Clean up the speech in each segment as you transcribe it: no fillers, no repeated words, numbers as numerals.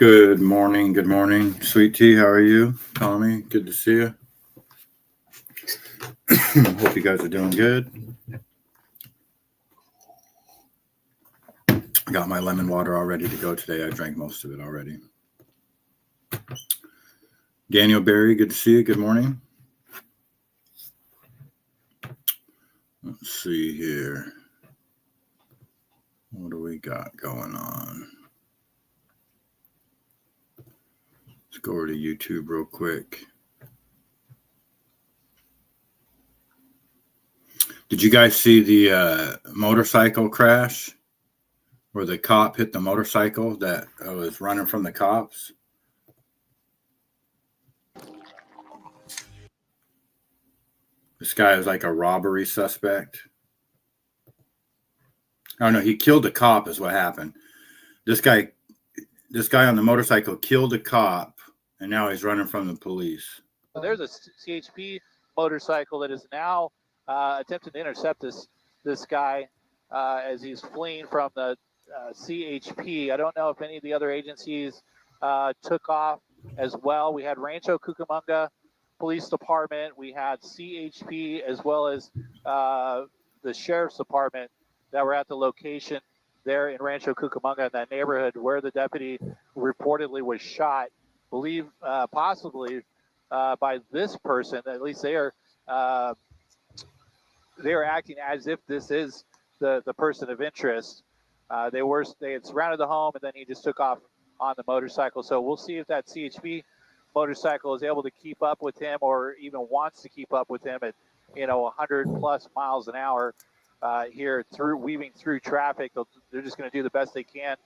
Good morning. Good morning. Sweet Tea, how are you? Tommy, good to see you. Hope you guys are doing good. I got my lemon water all ready to go today. I drank most of it already. Daniel Berry, good to see you. Good morning. Let's see here. What do we got going on? Let's go over to YouTube real quick. Did you guys see the motorcycle crash where the cop hit the motorcycle that was running from the cops? This guy is like a robbery suspect. Oh no, he killed a cop is what happened. This guy on the motorcycle killed a cop, and now he's running from the police. There's a CHP motorcycle that is now attempting to intercept this guy as he's fleeing from the CHP. I don't know if any of the other agencies took off as well. We had Rancho Cucamonga Police Department. We had CHP as well as the Sheriff's Department that were at the location there in Rancho Cucamonga, in that neighborhood where the deputy reportedly was shot. Believe possibly by this person. At least they are acting as if this is the person of interest. They had surrounded the home, and then he just took off on the motorcycle. So we'll see if that CHP motorcycle is able to keep up with him, or even wants to keep up with him at 100 plus miles an hour here weaving through traffic. They're just going to do the best they can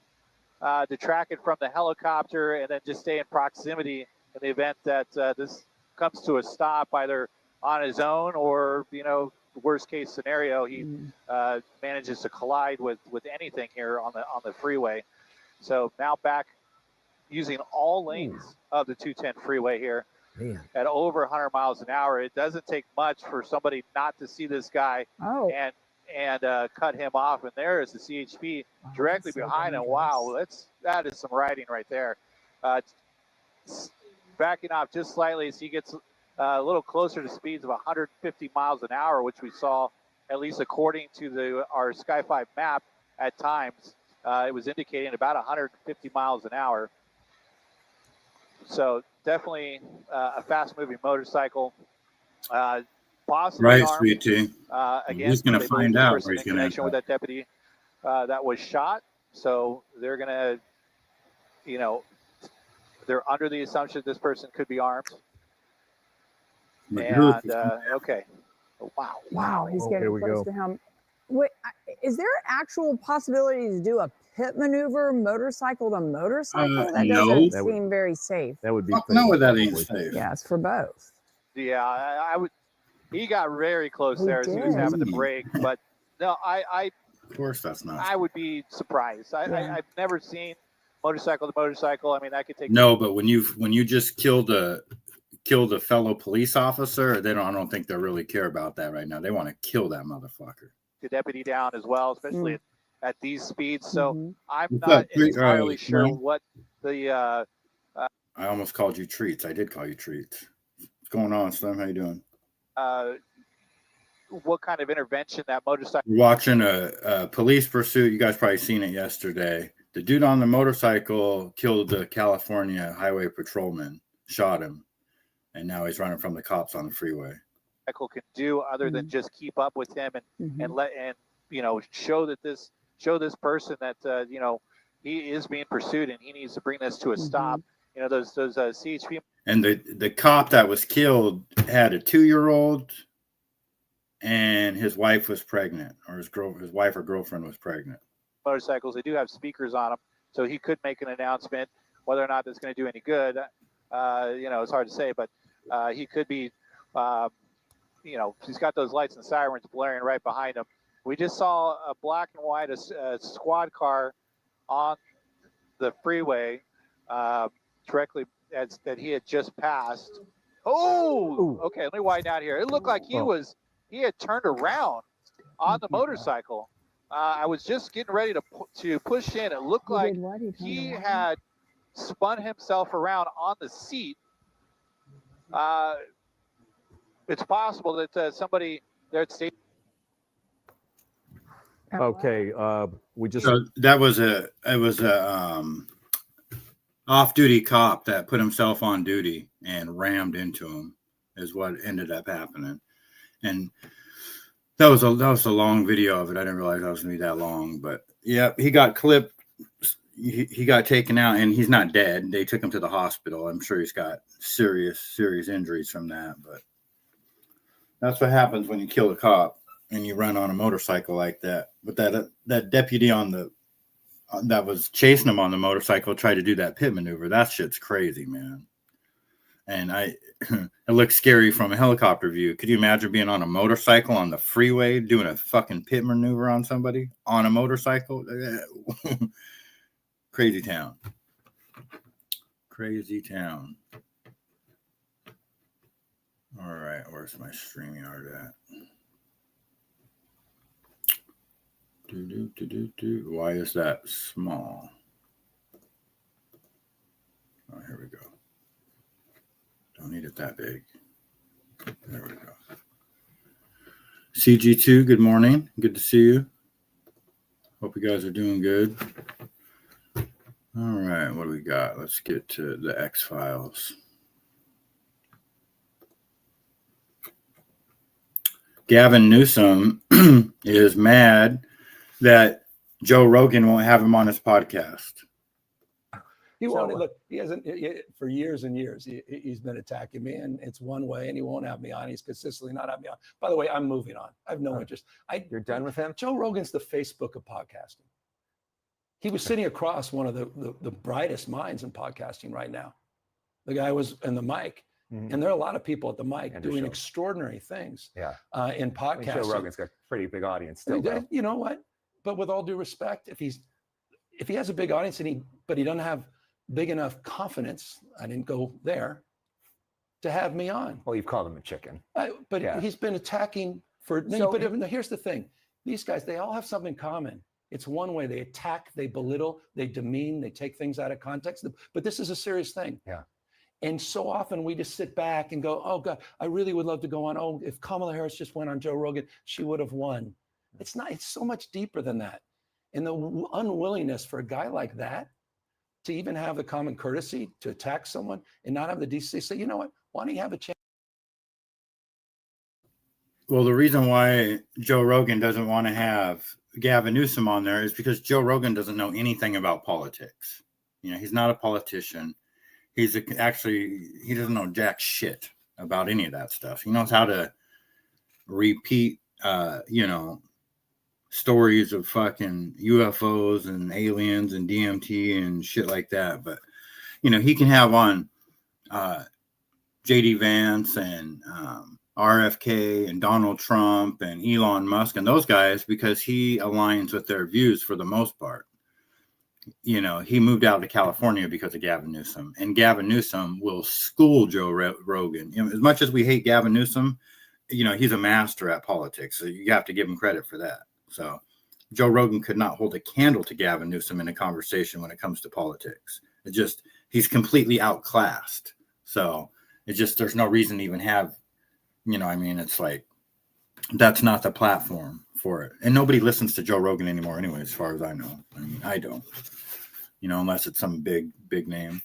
to track it from the helicopter, and then just stay in proximity in the event that this comes to a stop, either on his own or, worst case scenario, he manages to collide with anything here on the freeway. So now back using all lanes of the 210 freeway here at over 100 miles an hour. It doesn't take much for somebody not to see this guy and cut him off. And there is the CHP directly behind him. Wow, that is some riding right there. Backing off just slightly as he gets a little closer to speeds of 150 miles an hour, which we saw, at least according to our Sky 5 map at times. It was indicating about 150 miles an hour. So definitely a fast-moving motorcycle. Possibly right, armed. Sweet Tea. Again, he's going to find out where he's in connection with that deputy that was shot. So they're going to, they're under the assumption this person could be armed. And okay, wow, he's getting close to him. Wait, is there an actual possibility to do a pit maneuver, motorcycle to motorcycle? That doesn't seem very safe. That would be no, that ain't safe. Yeah, it's for both. Yeah, I would. He got very close there as he was having to brake, but no, of course that's not. I would be surprised. I've never seen motorcycle to motorcycle. I mean, I could take. No, but when you just killed a fellow police officer, I don't think they really care about that right now. They want to kill that motherfucker. The deputy down as well, especially at these speeds. So I'm not entirely sure what the. I almost called you Treats. I did call you Treats. What's going on, Slim? How you doing? What kind of intervention that motorcycle? We're watching a police pursuit. You guys probably seen it yesterday. The dude on the motorcycle killed the California highway patrolman, shot him, and now he's running from the cops on the freeway. Can do other than just keep up with him and show this person that he is being pursued and he needs to bring this to a stop. Those CHP. And the cop that was killed had a 2-year-old, and his wife was pregnant, or his wife or girlfriend was pregnant. Motorcycles, they do have speakers on them, so he could make an announcement. Whether or not that's going to do any good, it's hard to say. But he could be, he's got those lights and sirens blaring right behind him. We just saw a black and white a squad car on the freeway directly that he had just passed. Oh, okay. Let me widen out here. It looked like he had turned around on the motorcycle. I was just getting ready to push in. It looked like he had spun himself around on the seat, it's possible that somebody there at state. Okay, we just So that was a off-duty cop that put himself on duty and rammed into him is what ended up happening. And that was a long video of it. I didn't realize that was gonna be that long, but yeah, he got clipped. He got taken out, and he's not dead. They took him to the hospital. I'm sure he's got serious injuries from that, but that's what happens when you kill a cop and you run on a motorcycle like that. But that deputy that was chasing him on the motorcycle tried to do that pit maneuver. That shit's crazy, man. And it looks scary from a helicopter view. Could you imagine being on a motorcycle on the freeway doing a fucking pit maneuver on somebody on a motorcycle? Crazy town. Crazy town. All right, where's my StreamYard at? Why is that small? Oh, here we go. Don't need it that big. There we go. CG2, good morning. Good to see you. Hope you guys are doing good. All right, what do we got? Let's get to the X-Files. Gavin Newsom is mad that Joe Rogan won't have him on his podcast. He won't. Look, he hasn't for years and years. He's been attacking me, and it's one way, and he won't have me on. He's consistently not having me on. By the way, I'm moving on. I have no interest. You're done with him? Joe Rogan's the Facebook of podcasting. He was sitting across one of the brightest minds in podcasting right now. The guy was in the mic, and there are a lot of people at the mic doing extraordinary things. In podcasting. Joe Rogan's got a pretty big audience still. You know what? But with all due respect, if he has a big audience but he doesn't have big enough confidence, I didn't go there, to have me on. Well, you've called him a chicken. But he's been attacking for. Here's the thing: these guys, they all have something in common. It's one way. They attack, they belittle, they demean, they take things out of context. But this is a serious thing. Yeah. And so often we just sit back and go, "Oh God, I really would love to go on. Oh, if Kamala Harris just went on Joe Rogan, she would have won." It's not. It's so much deeper than that. And the unwillingness for a guy like that to even have the common courtesy to attack someone and not have the decency to say, you know what, why don't you have a chance? Well, the reason why Joe Rogan doesn't want to have Gavin Newsom on there is because Joe Rogan doesn't know anything about politics. You know, he's not a politician. He doesn't know jack shit about any of that stuff. He knows how to repeat, stories of fucking UFOs and aliens and DMT and shit like that. But, he can have on JD Vance and RFK and Donald Trump and Elon Musk and those guys because he aligns with their views for the most part. He moved out to California because of Gavin Newsom, and Gavin Newsom will school Joe Rogan. As much as we hate Gavin Newsom, he's a master at politics. So you have to give him credit for that. So Joe Rogan could not hold a candle to Gavin Newsom in a conversation when it comes to politics. He's completely outclassed. So there's no reason to even have, it's like, that's not the platform for it. And nobody listens to Joe Rogan anymore anyway, as far as I know. I don't, unless it's some big name.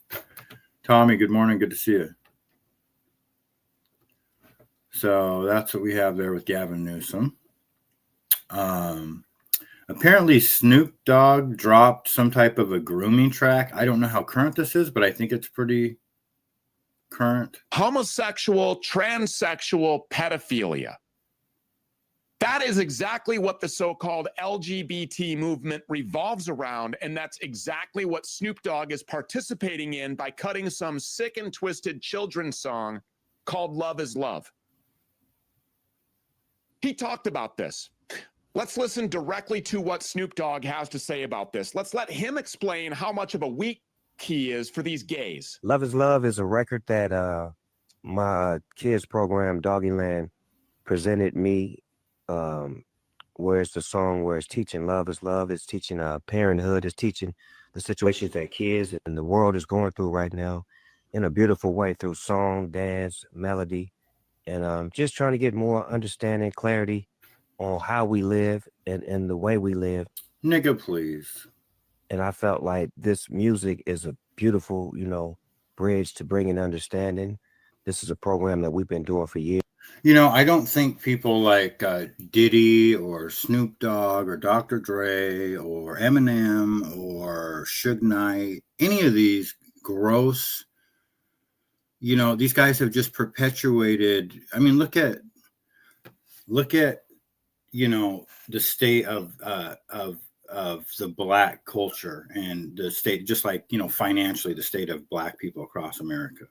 Tommy, good morning. Good to see you. So that's what we have there with Gavin Newsom. Apparently Snoop Dogg dropped some type of a grooming track. I don't know how current this is, but I think it's pretty current. Homosexual, transsexual pedophilia. That is exactly what the so-called LGBT movement revolves around, and that's exactly what Snoop Dogg is participating in by cutting some sick and twisted children's song called Love is Love. He talked about this. Let's listen directly to what Snoop Dogg has to say about this. Let's let him explain how much of a weak he is for these gays. Love is Love is a record that my kids program, Doggyland, presented me, where it's the song where it's teaching love is love, it's teaching parenthood, it's teaching the situations that kids and the world is going through right now in a beautiful way through song, dance, melody, and just trying to get more understanding, clarity on how we live and the way we live. Nigga, please. And I felt like this music is a beautiful, bridge to bringing understanding. This is a program that we've been doing for years. I don't think people like Diddy or Snoop Dogg or Dr. Dre or Eminem or Suge Knight, any of these gross, these guys have just perpetuated. I mean, look at, the state of the Black culture and the state, just like, financially, the state of Black people across America.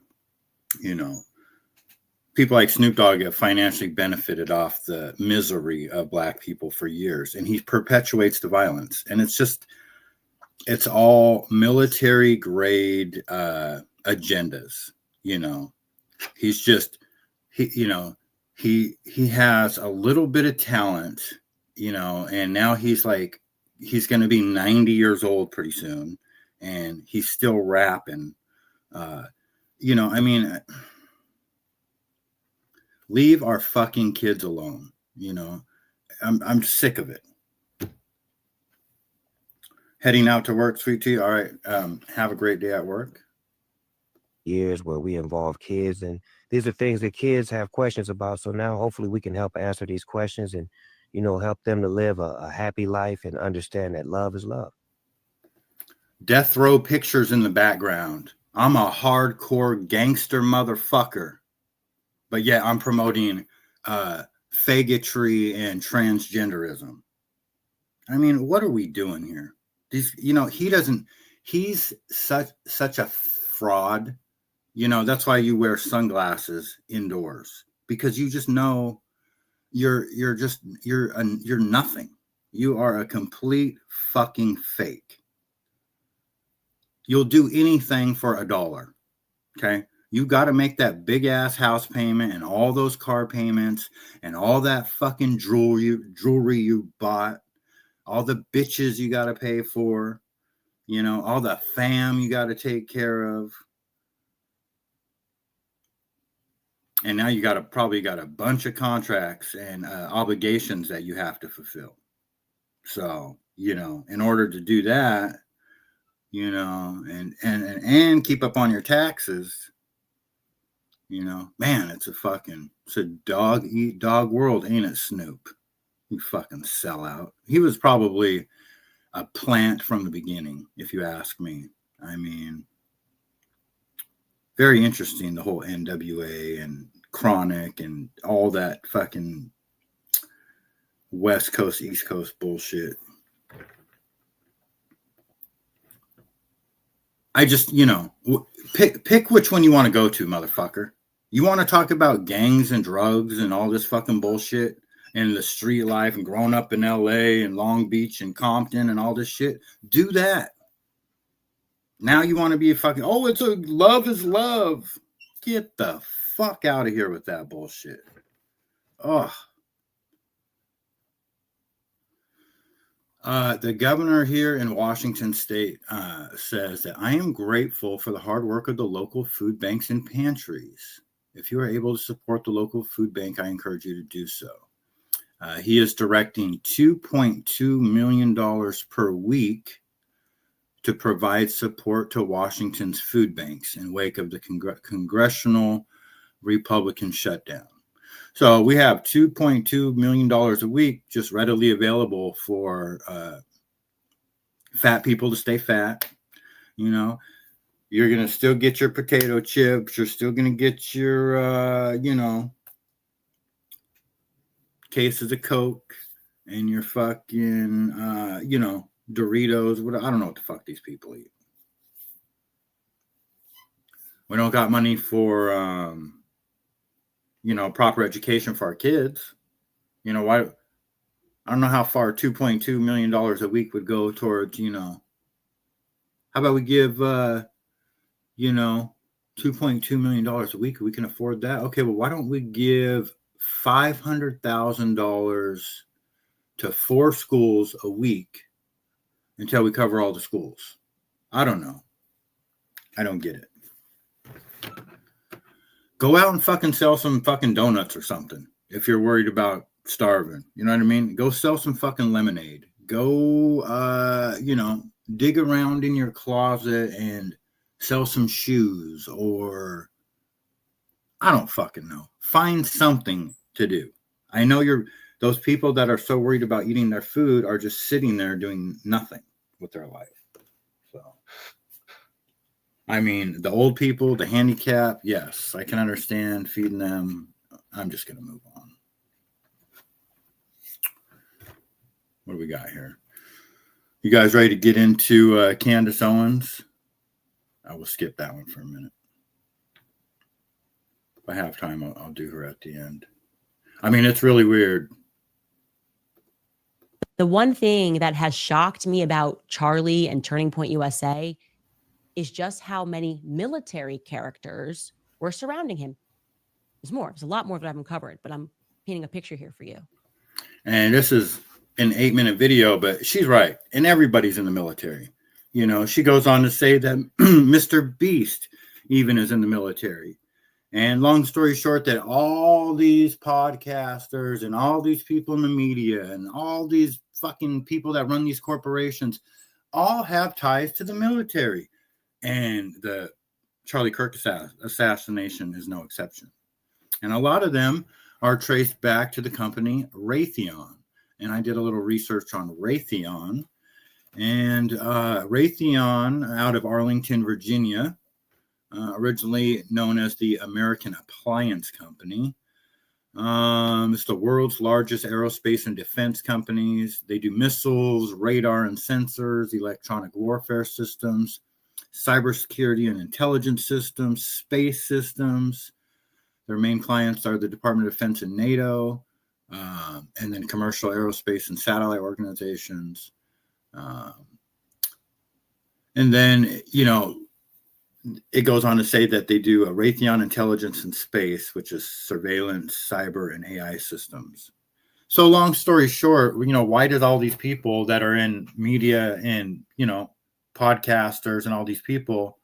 People like Snoop Dogg have financially benefited off the misery of Black people for years, and he perpetuates the violence. And it's all military grade agendas. He's just, he has a little bit of talent, and now he's going to be 90 years old pretty soon, and he's still rapping. Leave our fucking kids alone. I'm sick of it. Heading out to work, sweet tea. All right. Have a great day at work. Years where we involve kids, and these are things that kids have questions about. So now hopefully we can help answer these questions and, help them to live a happy life and understand that love is love. Death row pictures in the background. I'm a hardcore gangster motherfucker. But yeah, I'm promoting faggotry and transgenderism. I mean, what are we doing here? He's such a fraud. That's why you wear sunglasses indoors, because you just know you're nothing. You are a complete fucking fake. You'll do anything for $1. Okay. You got to make that big ass house payment and all those car payments and all that fucking jewelry you bought, all the bitches you got to pay for, all the fam you got to take care of. And now you probably got a bunch of contracts and obligations that you have to fulfill. So, in order to do that, and keep up on your taxes, man, it's a dog eat dog world, ain't it, Snoop? You fucking sellout. He was probably a plant from the beginning, if you ask me. I mean, very interesting, the whole NWA and Chronic and all that fucking West Coast, East Coast bullshit. I just, pick which one you want to go to, motherfucker. You want to talk about gangs and drugs and all this fucking bullshit and the street life and growing up in LA and Long Beach and Compton and all this shit? Do that. Now you want to be a fucking, love is love. Get the fuck out of here with that bullshit. Ugh. The governor here in Washington State says that I am grateful for the hard work of the local food banks and pantries. If you are able to support the local food bank, I encourage you to do so. He is directing $2.2 million per week to provide support to Washington's food banks in wake of the congressional Republican shutdown. So we have $2.2 million a week just readily available for fat people to stay fat. You're going to still get your potato chips. You're still going to get your, cases of Coke and your fucking, Doritos. I don't know what the fuck these people eat. We don't got money for, proper education for our kids. Why? I don't know how far $2.2 million a week would go towards, how about we give, $2.2 million a week? We can afford that. Okay, well, why don't we give $500,000 to 4 schools a week until we cover all the schools? I don't know. I don't get it. Go out and fucking sell some fucking donuts or something if you're worried about starving. You know what I mean? Go sell some fucking lemonade. Go, dig around in your closet and sell some shoes, or I don't fucking know. Find something to do. I know those people that are so worried about eating their food are just sitting there doing nothing with their life. So, I mean, the old people, the handicapped, yes, I can understand feeding them. I'm just going to move on. What do we got here? You guys ready to get into Candace Owens? I will skip that one for a minute. If I have time, I'll do her at the end. I mean, it's really weird. The one thing that has shocked me about Charlie and Turning Point USA is just how many military characters were surrounding him. There's more. There's a lot more that I haven't covered, but I'm painting a picture here for you. And this is an 8-minute video, but she's right. And everybody's in the military. You know, she goes on to say that Mr. Beast even is in the military. And long story short, that all these podcasters and all these people in the media and all these fucking people that run these corporations all have ties to the military. And the Charlie Kirk assassination is no exception. And a lot of them are traced back to the company Raytheon. And I did a little research on Raytheon. And Raytheon out of Arlington, Virginia, originally known as the American Appliance Company. It's the world's largest aerospace and defense companies. They do missiles, radar and sensors, electronic warfare systems, cybersecurity and intelligence systems, space systems. Their main clients are the Department of Defense and NATO, and then commercial aerospace and satellite organizations. And then, it goes on to say that they do a Raytheon Intelligence and Space, which is surveillance, cyber, and AI systems. So long story short, why did all these people that are in media and, podcasters and all these people,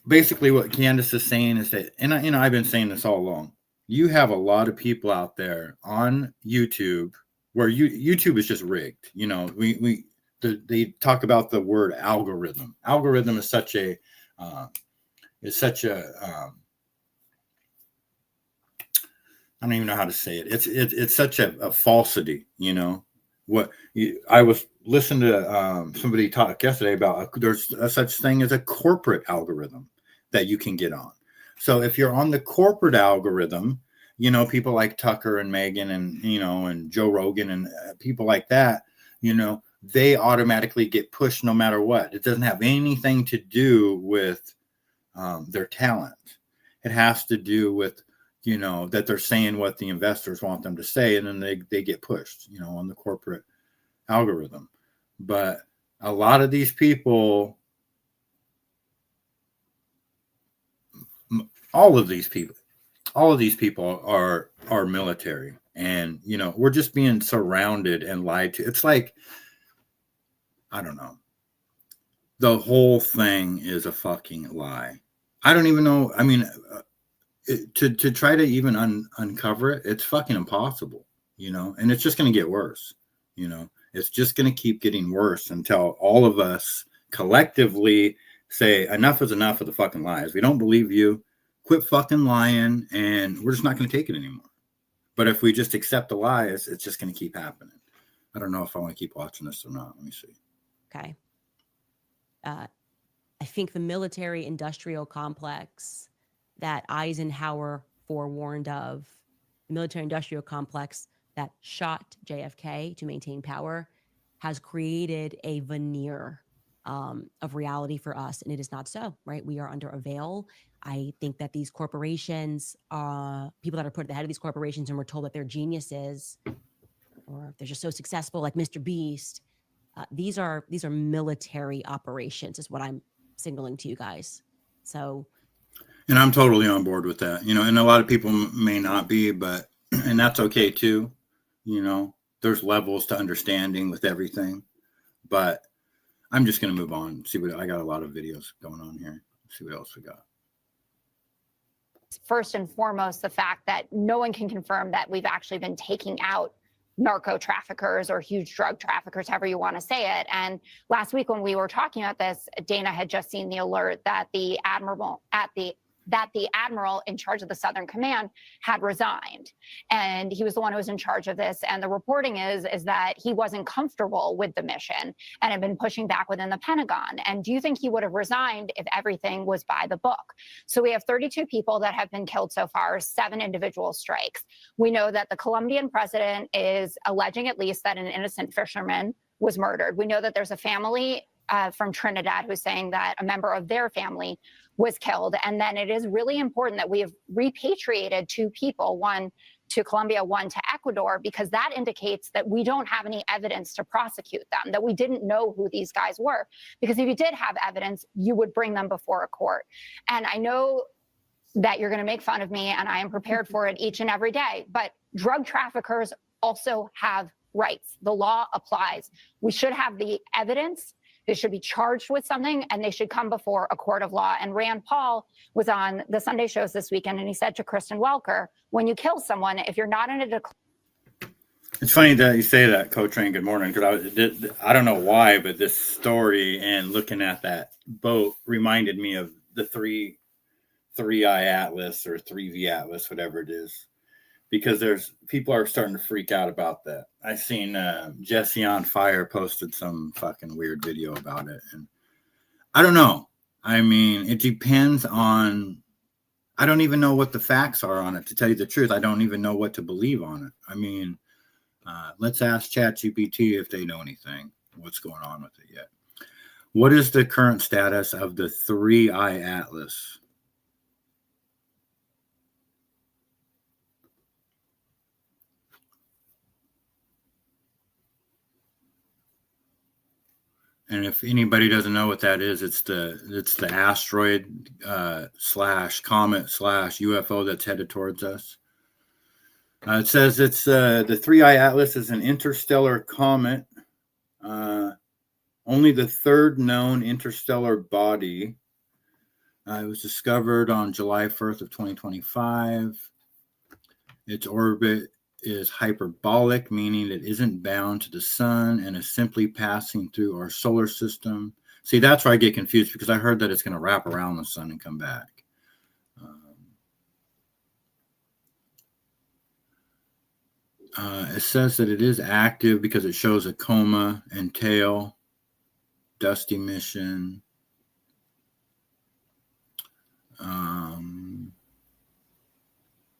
basically what Candace is saying is that, and I've been saying this all along, you have a lot of people out there on YouTube where YouTube is just rigged. They talk about the word algorithm. Algorithm is such a I don't even know how to say it. It's such a falsity. I was listening to somebody talk yesterday about there's a such thing as a corporate algorithm that you can get on. So if you're on the corporate algorithm, people like Tucker and Megan and and Joe Rogan and people like that, they automatically get pushed no matter what. It doesn't have anything to do with their talent. It has to do with, that they're saying what the investors want them to say, and then they get pushed, on the corporate algorithm. But a lot of these people, all of these people are military, and we're just being surrounded and lied to. It's like, I don't know. The whole thing is a fucking lie. I don't even know. I mean, to try to even uncover it, it's fucking impossible, and it's just going to get worse. It's just going to keep getting worse until all of us collectively say enough is enough of the fucking lies. We don't believe you. Quit fucking lying, and we're just not going to take it anymore. But if we just accept the lies, it's just going to keep happening. I don't know if I want to keep watching this or not. Let me see. Okay. I think the military industrial complex that Eisenhower forewarned of, the military industrial complex that shot JFK to maintain power, has created a veneer of reality for us. And it is not so, right? We are under a veil. I think that these corporations, people that are put at the head of these corporations and we're told that they're geniuses, or they're just so successful, like Mr. Beast. These are military operations, is what I'm signaling to you guys. So, and I'm totally on board with that. And a lot of people may not be, and that's okay too. There's levels to understanding with everything, but I'm just going to move on. See what I got. A lot of videos going on here. See what else we got. First and foremost, the fact that no one can confirm that we've actually been taking out narco traffickers or huge drug traffickers, however you want to say it. And last week when we were talking about this, Dana had just seen the alert that the admiral in charge of the Southern Command had resigned. And he was the one who was in charge of this. And the reporting is that he wasn't comfortable with the mission and had been pushing back within the Pentagon. And do you think he would have resigned if everything was by the book? So we have 32 people that have been killed so far, 7 individual strikes. We know that the Colombian president is alleging at least that an innocent fisherman was murdered. We know that there's a family from Trinidad who's saying that a member of their family was killed. And then it is really important that we have repatriated 2 people, one to Colombia, one to Ecuador, because that indicates that we don't have any evidence to prosecute them, that we didn't know who these guys were. Because if you did have evidence, you would bring them before a court. And I know that you're going to make fun of me, and I am prepared for it each and every day, but drug traffickers also have rights. The law applies. We should have the evidence. They should be charged with something, and they should come before a court of law. And Rand Paul was on the Sunday shows this weekend, and he said to Kristen Welker, when you kill someone, if you're not in a It's funny that you say that, Coach Rain. Good morning. Because I don't know why, but this story and looking at that boat reminded me of the 3I Atlas or 3V Atlas, whatever it is. Because people are starting to freak out about that. I seen Jesse on Fire posted some fucking weird video about it, and I don't know. I mean, it depends on. I don't even know what the facts are on it. To tell you the truth, I don't even know what to believe on it. I mean, let's ask ChatGPT if they know anything. What's going on with it yet? What is the current status of the 3I Atlas? And if anybody doesn't know what that is, it's the asteroid / comet / UFO that's headed towards us. It says it's the 3I Atlas is an interstellar comet, only the 3rd known interstellar body. It was discovered on July 1st of 2025. Its orbit is hyperbolic, meaning it isn't bound to the sun and is simply passing through our solar system. See, that's where I get confused, because I heard that it's going to wrap around the sun and come back. It says that it is active because it shows a coma and tail, dust emission.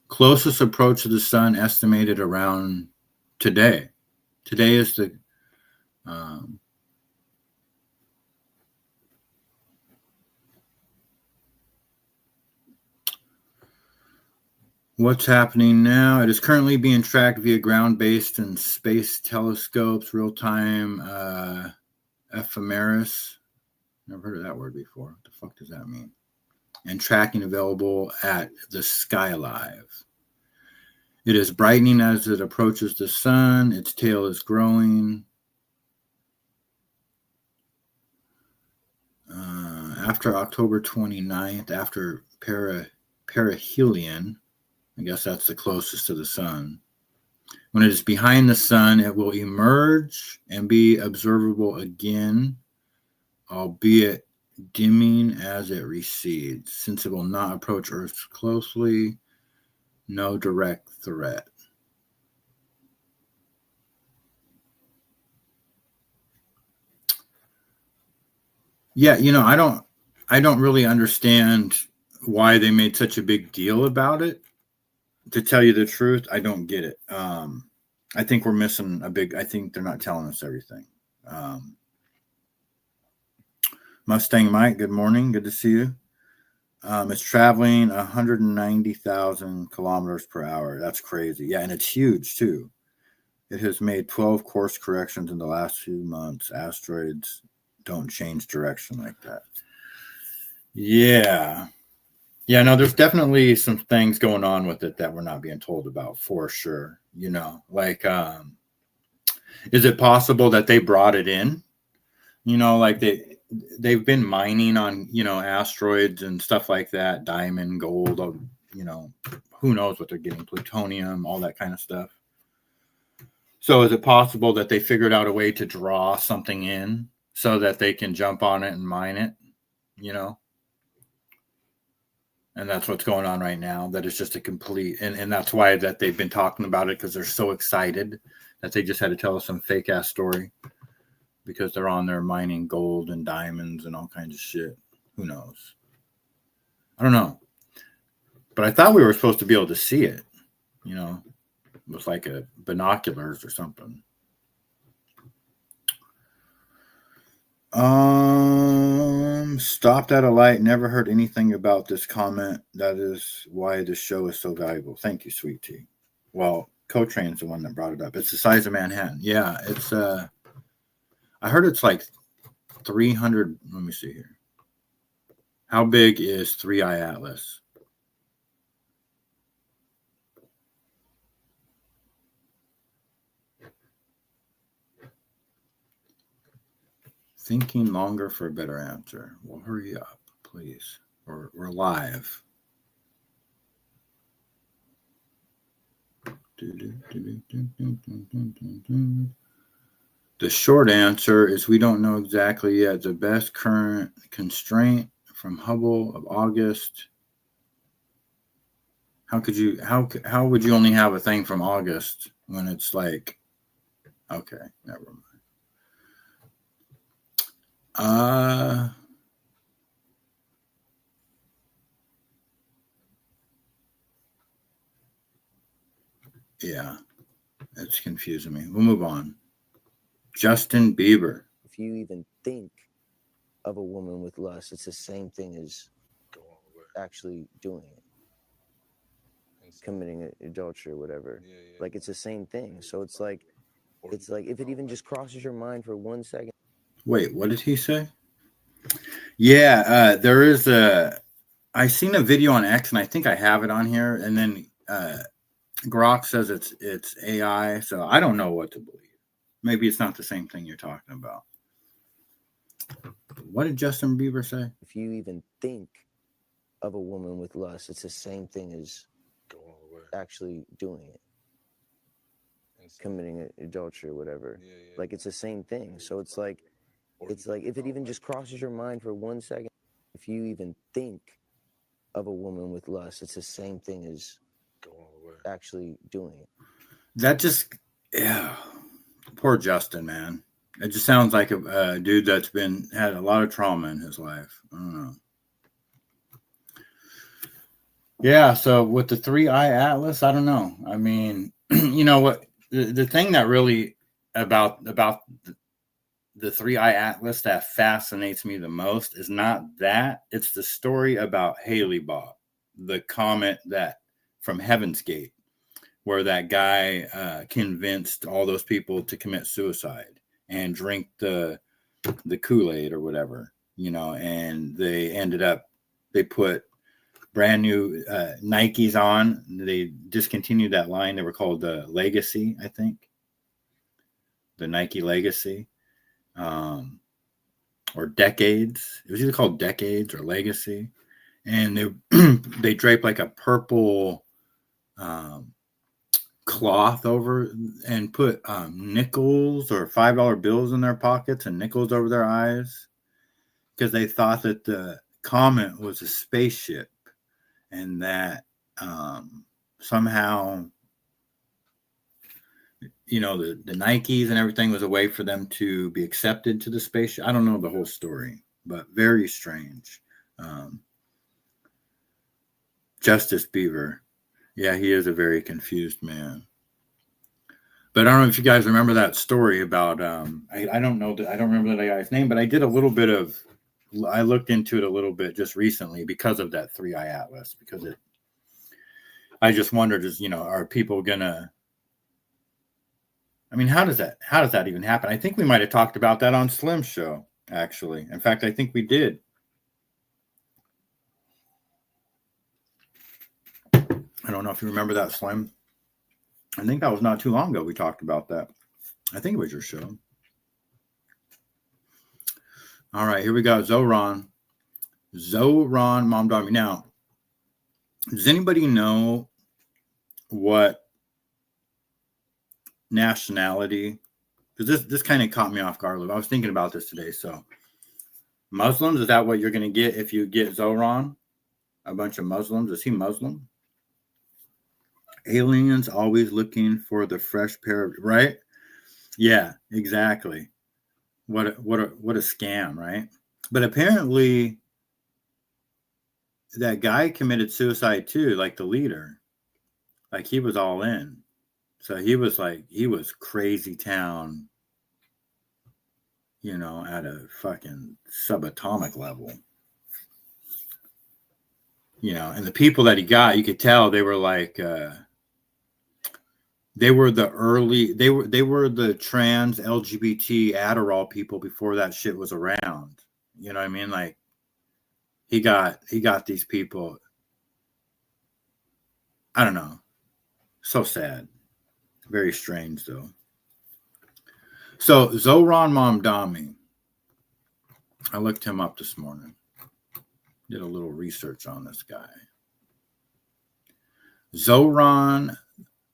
Closest approach to the sun estimated around today. Today is the what's happening now. It is currently being tracked via ground-based and space telescopes, real-time ephemeris. Never heard of that word before. What the fuck does that mean? And tracking available at the SkyLive. It is brightening as it approaches the sun. Its tail is growing. After October 29th, after perihelion, I guess that's the closest to the sun. When it is behind the sun, it will emerge and be observable again, albeit dimming as it recedes. Since it will not approach Earth closely, no direct threat. Yeah, I don't really understand why they made such a big deal about it. To tell you the truth, I don't get it. I think we're missing I think they're not telling us everything. Mustang Mike, good morning. Good to see you. It's traveling 190,000 kilometers per hour. That's crazy. Yeah, and it's huge too. It has made 12 course corrections in the last few months. Asteroids don't change direction like that. Yeah. Yeah, no, there's definitely some things going on with it that we're not being told about for sure. Like, is it possible that they brought it in You know, like they've been mining on, you know, asteroids and stuff like that, diamond, gold, you know, who knows what they're getting, plutonium, all that kind of stuff. So is it possible that they figured out a way to draw something in so that they can jump on it and mine it, you know? And that's what's going on right now. That is just a complete, and that's why that they've been talking about it, because they're so excited that they just had to tell us some fake ass story because they're on there mining gold and diamonds and all kinds of shit. Who knows? I don't know. But I thought we were supposed to be able to see it, you know, with like a binoculars or something. Stopped at a light, never heard anything about this comment. That is why this show is so valuable. Thank you, sweet tea. Well, Cotrain's the one that brought it up. It's the size of Manhattan. Yeah, it's I heard it's like 300. Let me see here. How big is 3i Atlas? Thinking longer for a better answer. Well, hurry up, please. We're live. The short answer is we don't know exactly yet. The best current constraint from Hubble of August. How would you only have a thing from August when it's like, okay, never mind. Yeah, it's confusing me. We'll move on. Justin Bieber. If you even think of a woman with lust, it's the same thing as actually doing it, committing adultery or whatever. Like it's the same thing. So it's like if it even just crosses your mind for 1 second. Wait, what did he say? Yeah, there is I seen a video on X, and I think I have it on here. And then Grok says it's AI, so I don't know what to believe. Maybe it's not the same thing you're talking about. What did Justin Bieber say? If you even think of a woman with lust, it's the same thing as actually doing it, committing adultery or whatever. Like it's the same thing. So it's like if it even just crosses your mind for 1 second, if you even think of a woman with lust, it's the same thing as actually doing it. That just, yeah, poor Justin, man. It just sounds like a dude that's had a lot of trauma in his life. I don't know. Yeah, so with the 3i Atlas, I don't know. I mean, you know what? The thing that really about the 3i Atlas that fascinates me the most is not that. It's the story about Haley Bob, the comet that from Heaven's Gate, where that guy convinced all those people to commit suicide and drink the Kool-Aid or whatever, you know, and they put brand new Nikes on. They discontinued that line. They were called the Legacy, I think. The Nike Legacy. Or Decades. It was either called Decades or Legacy. And they drape like a purple cloth over and put nickels or $5 bills in their pockets and nickels over their eyes because they thought that the comet was a spaceship and that somehow, you know, the Nikes and everything was a way for them to be accepted to the spaceship. I don't know the whole story, but very strange. Justice Bieber. Yeah, he is a very confused man. But I don't know if you guys remember that story about I don't remember that guy's name, but I did a little bit of I looked into it a little bit just recently because of that 3i Atlas, because I just wondered, are people gonna, I mean, how does that even happen? I think we might have talked about that on Slim's show, actually. In fact, I think we did. I don't know if you remember that, Slim. I think that was not too long ago we talked about that. I think it was your show. All right, here we go. Zoran, Mom Dami. Now, does anybody know what nationality? Because this kind of caught me off guard. I was thinking about this today. So, Muslims, is that what you're going to get if you get Zoran? A bunch of Muslims? Is he Muslim? Aliens always looking for the fresh pair of, right? Yeah, exactly. What a scam, right? But apparently that guy committed suicide too, like the leader. Like he was all in. So he was crazy town, you know, at a fucking subatomic level. You know, and the people that he got, you could tell they were like they were the trans LGBT Adderall people before that shit was around. You know what I mean? Like he got these people. I don't know. So sad. Very strange though. So Zoran Mamdani, I looked him up this morning. Did a little research on this guy. Zoran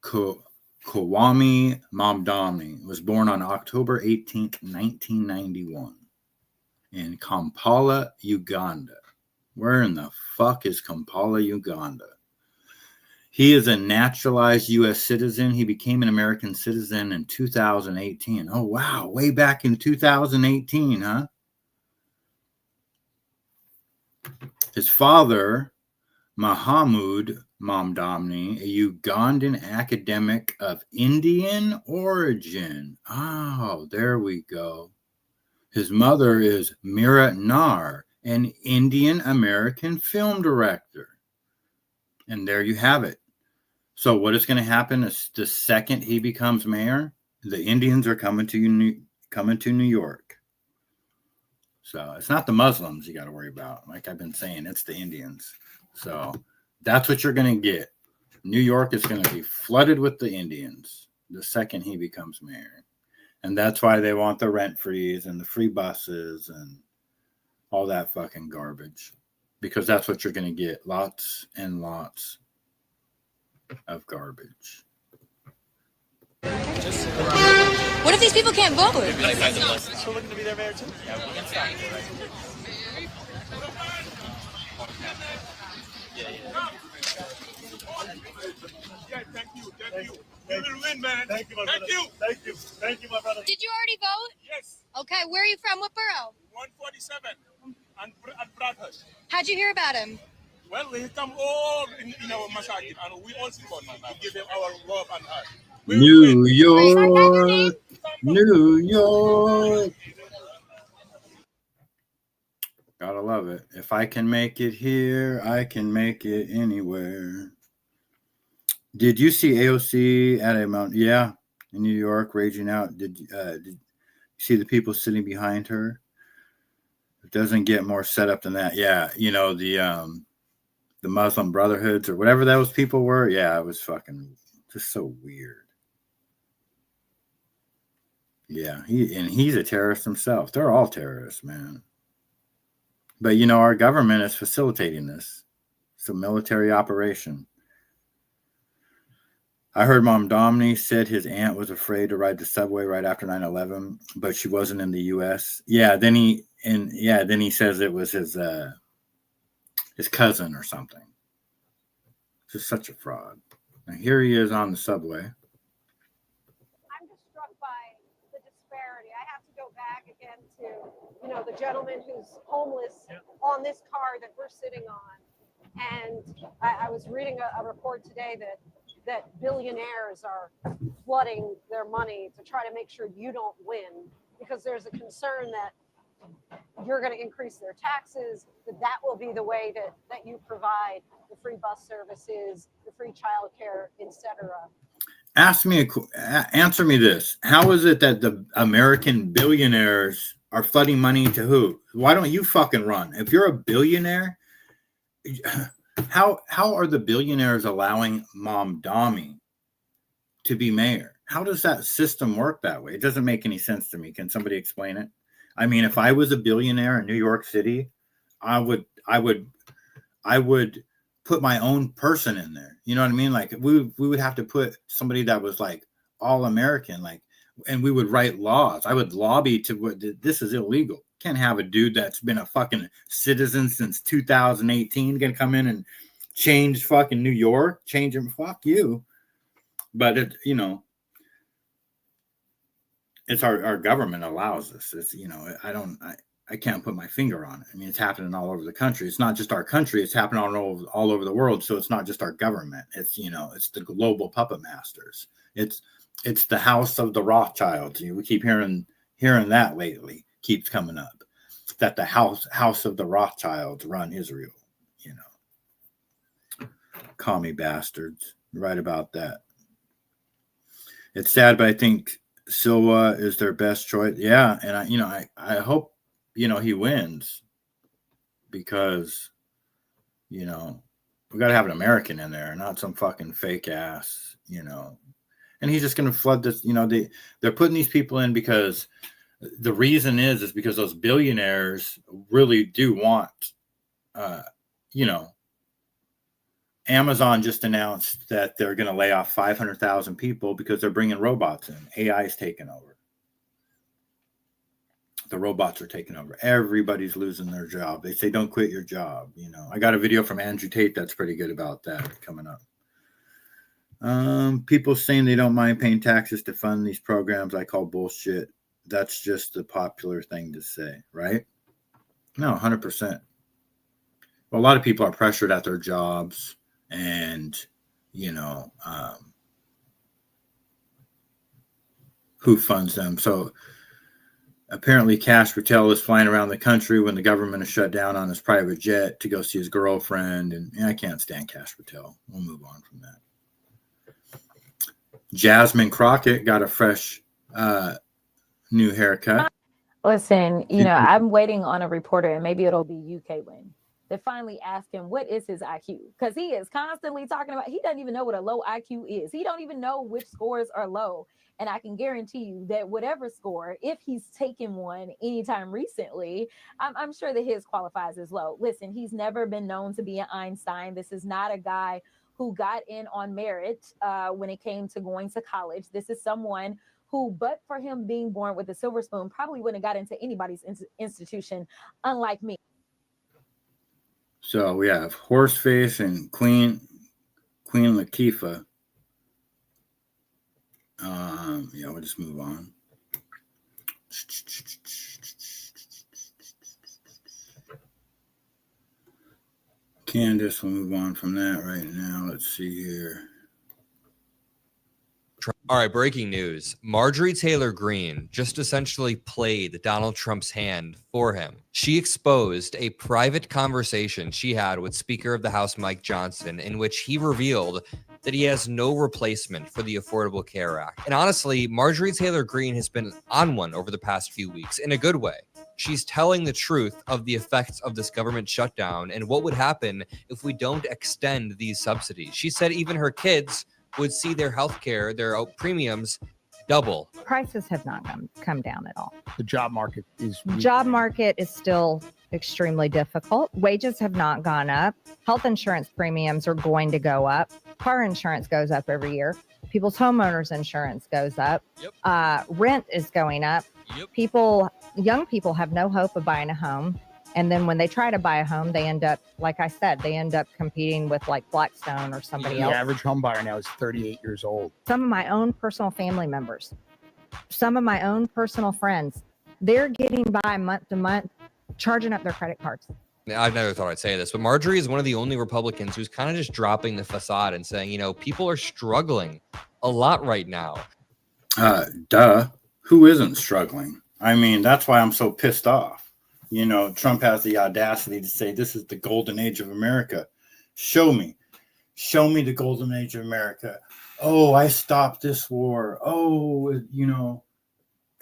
Kawami Mamdani was born on October 18th, 1991 in Kampala, Uganda. Where in the fuck is Kampala, Uganda? He is a naturalized U.S. citizen. He became an American citizen in 2018. Oh, wow. Way back in 2018, huh? His father, Mahamud Mamdani, a Ugandan academic of Indian origin. Oh, there we go. His mother is Mira Nar, an Indian American film director. And there you have it. So what is going to happen is the second he becomes mayor, the Indians are coming to New York. So it's not the Muslims you got to worry about. Like I've been saying, it's the Indians. So that's what you're going to get. New York is going to be flooded with the Indians the second he becomes mayor. And that's why they want the rent freeze and the free buses and all that fucking garbage. Because that's what you're going to get. Lots and lots of garbage. What if these people can't vote? So looking to be their mayor too? Yeah, we can stop. Thank you. You will win, man. Thank you, my brother. Thank you, my brother. Did you already vote? Yes. Okay, where are you from? What borough? 147 at Bradhurst. How'd you hear about him? Well, they come all in our masjid, and we all support him. We give them our love and heart. New York. Gotta love it. If I can make it here, I can make it anywhere. Did you see AOC at a mountain? Yeah, in New York, raging out. Did you see the people sitting behind her? It doesn't get more set up than that. Yeah, you know, the Muslim Brotherhoods or whatever those people were. Yeah, it was fucking just so weird. Yeah, he's a terrorist himself. They're all terrorists, man. But, you know, our government is facilitating this. It's a military operation. I heard Mom Domney said his aunt was afraid to ride the subway right after 9/11, but she wasn't in the U.S. Yeah, then he says it was his cousin or something. Just such a fraud. Now here he is on the subway. I'm just struck by the disparity. I have to go back again to, you know, the gentleman who's homeless on this car that we're sitting on. And I was reading a report today that billionaires are flooding their money to try to make sure you don't win, because there's a concern that you're going to increase their taxes, that will be the way that you provide the free bus services, the free childcare, etc. Answer me this. How is it that the American billionaires are flooding money to who? Why don't you fucking run? If you're a billionaire, how are the billionaires allowing Mom Dami to be mayor? How does that system work that way? It doesn't make any sense to me. Can somebody explain it? I mean, if I was a billionaire in New York City, I would put my own person in there. You know what I mean? Like we would have to put somebody that was like all American, like, and we would write laws. I would lobby this is illegal. Can't have a dude that's been a fucking citizen since 2018 gonna come in and change fucking New York, change him. Fuck you. But it's our government allows this. It's, I can't put my finger on it. I mean, it's happening all over the country. It's not just our country. It's happening all over the world. So it's not just our government. It's, it's the global puppet masters. It's the house of the Rothschilds. We keep hearing that lately. Keeps coming up that the house of the Rothschilds run Israel. Commie bastards. You're right about that. It's sad, but I think Silva is their best choice. Yeah, and I hope he wins, because we got to have an American in there, not some fucking fake ass, and he's just going to flood this. They're putting these people in because the reason is because those billionaires really do want, Amazon just announced that they're going to lay off 500,000 people because they're bringing robots in. AI is taking over. The robots are taking over. Everybody's losing their job. They say, don't quit your job. I got a video from Andrew Tate that's pretty good about that coming up. People saying they don't mind paying taxes to fund these programs, I call bullshit. That's just the popular thing to say, right? No, 100%. Well, a lot of people are pressured at their jobs, and who funds them. So apparently Cash Patel is flying around the country when the government is shut down on his private jet to go see his girlfriend. And I can't stand Cash Patel. We'll move on from that. Jasmine Crockett got a fresh new haircut. Listen, I'm waiting on a reporter, and maybe it'll be UK Win, to finally ask him what is his IQ, because he is constantly talking about, he doesn't even know what a low IQ is. He don't even know which scores are low. And I can guarantee you that whatever score, if he's taken one anytime recently, I'm sure that his qualifies as low. Listen, he's never been known to be an Einstein. This is not a guy who got in on merit when it came to going to college. This is someone who, but for him being born with a silver spoon, probably wouldn't have got into anybody's institution, unlike me. So we have Horseface and Queen Latifah. We'll just move on. Candace, we'll move on from that right now. Let's see here. All right, breaking news. Marjorie Taylor Greene just essentially played Donald Trump's hand for him. She exposed a private conversation she had with Speaker of the House Mike Johnson, in which he revealed that he has no replacement for the Affordable Care Act. And honestly, Marjorie Taylor Greene has been on one over the past few weeks in a good way. She's telling the truth of the effects of this government shutdown and what would happen if we don't extend these subsidies. She said even her kids would see their health care, their premiums double. Prices have not come down at all. The job market is weak. Job market is still extremely difficult. Wages have not gone up. Health insurance premiums are going to go up. Car insurance goes up every year. People's homeowners insurance goes up. Yep. Rent is going up. Yep. Young people have no hope of buying a home. And then when they try to buy a home, they end up, like I said, competing with like Blackstone or somebody else. The average home buyer now is 38 years old. Some of my own personal family members, some of my own personal friends, they're getting by month to month, charging up their credit cards. I never thought I'd say this, but Marjorie is one of the only Republicans who's kind of just dropping the facade and saying, people are struggling a lot right now. Duh. Who isn't struggling? I mean, that's why I'm so pissed off. Trump has the audacity to say this is the golden age of America. Show me the golden age of America. Oh, I stopped this war. Oh,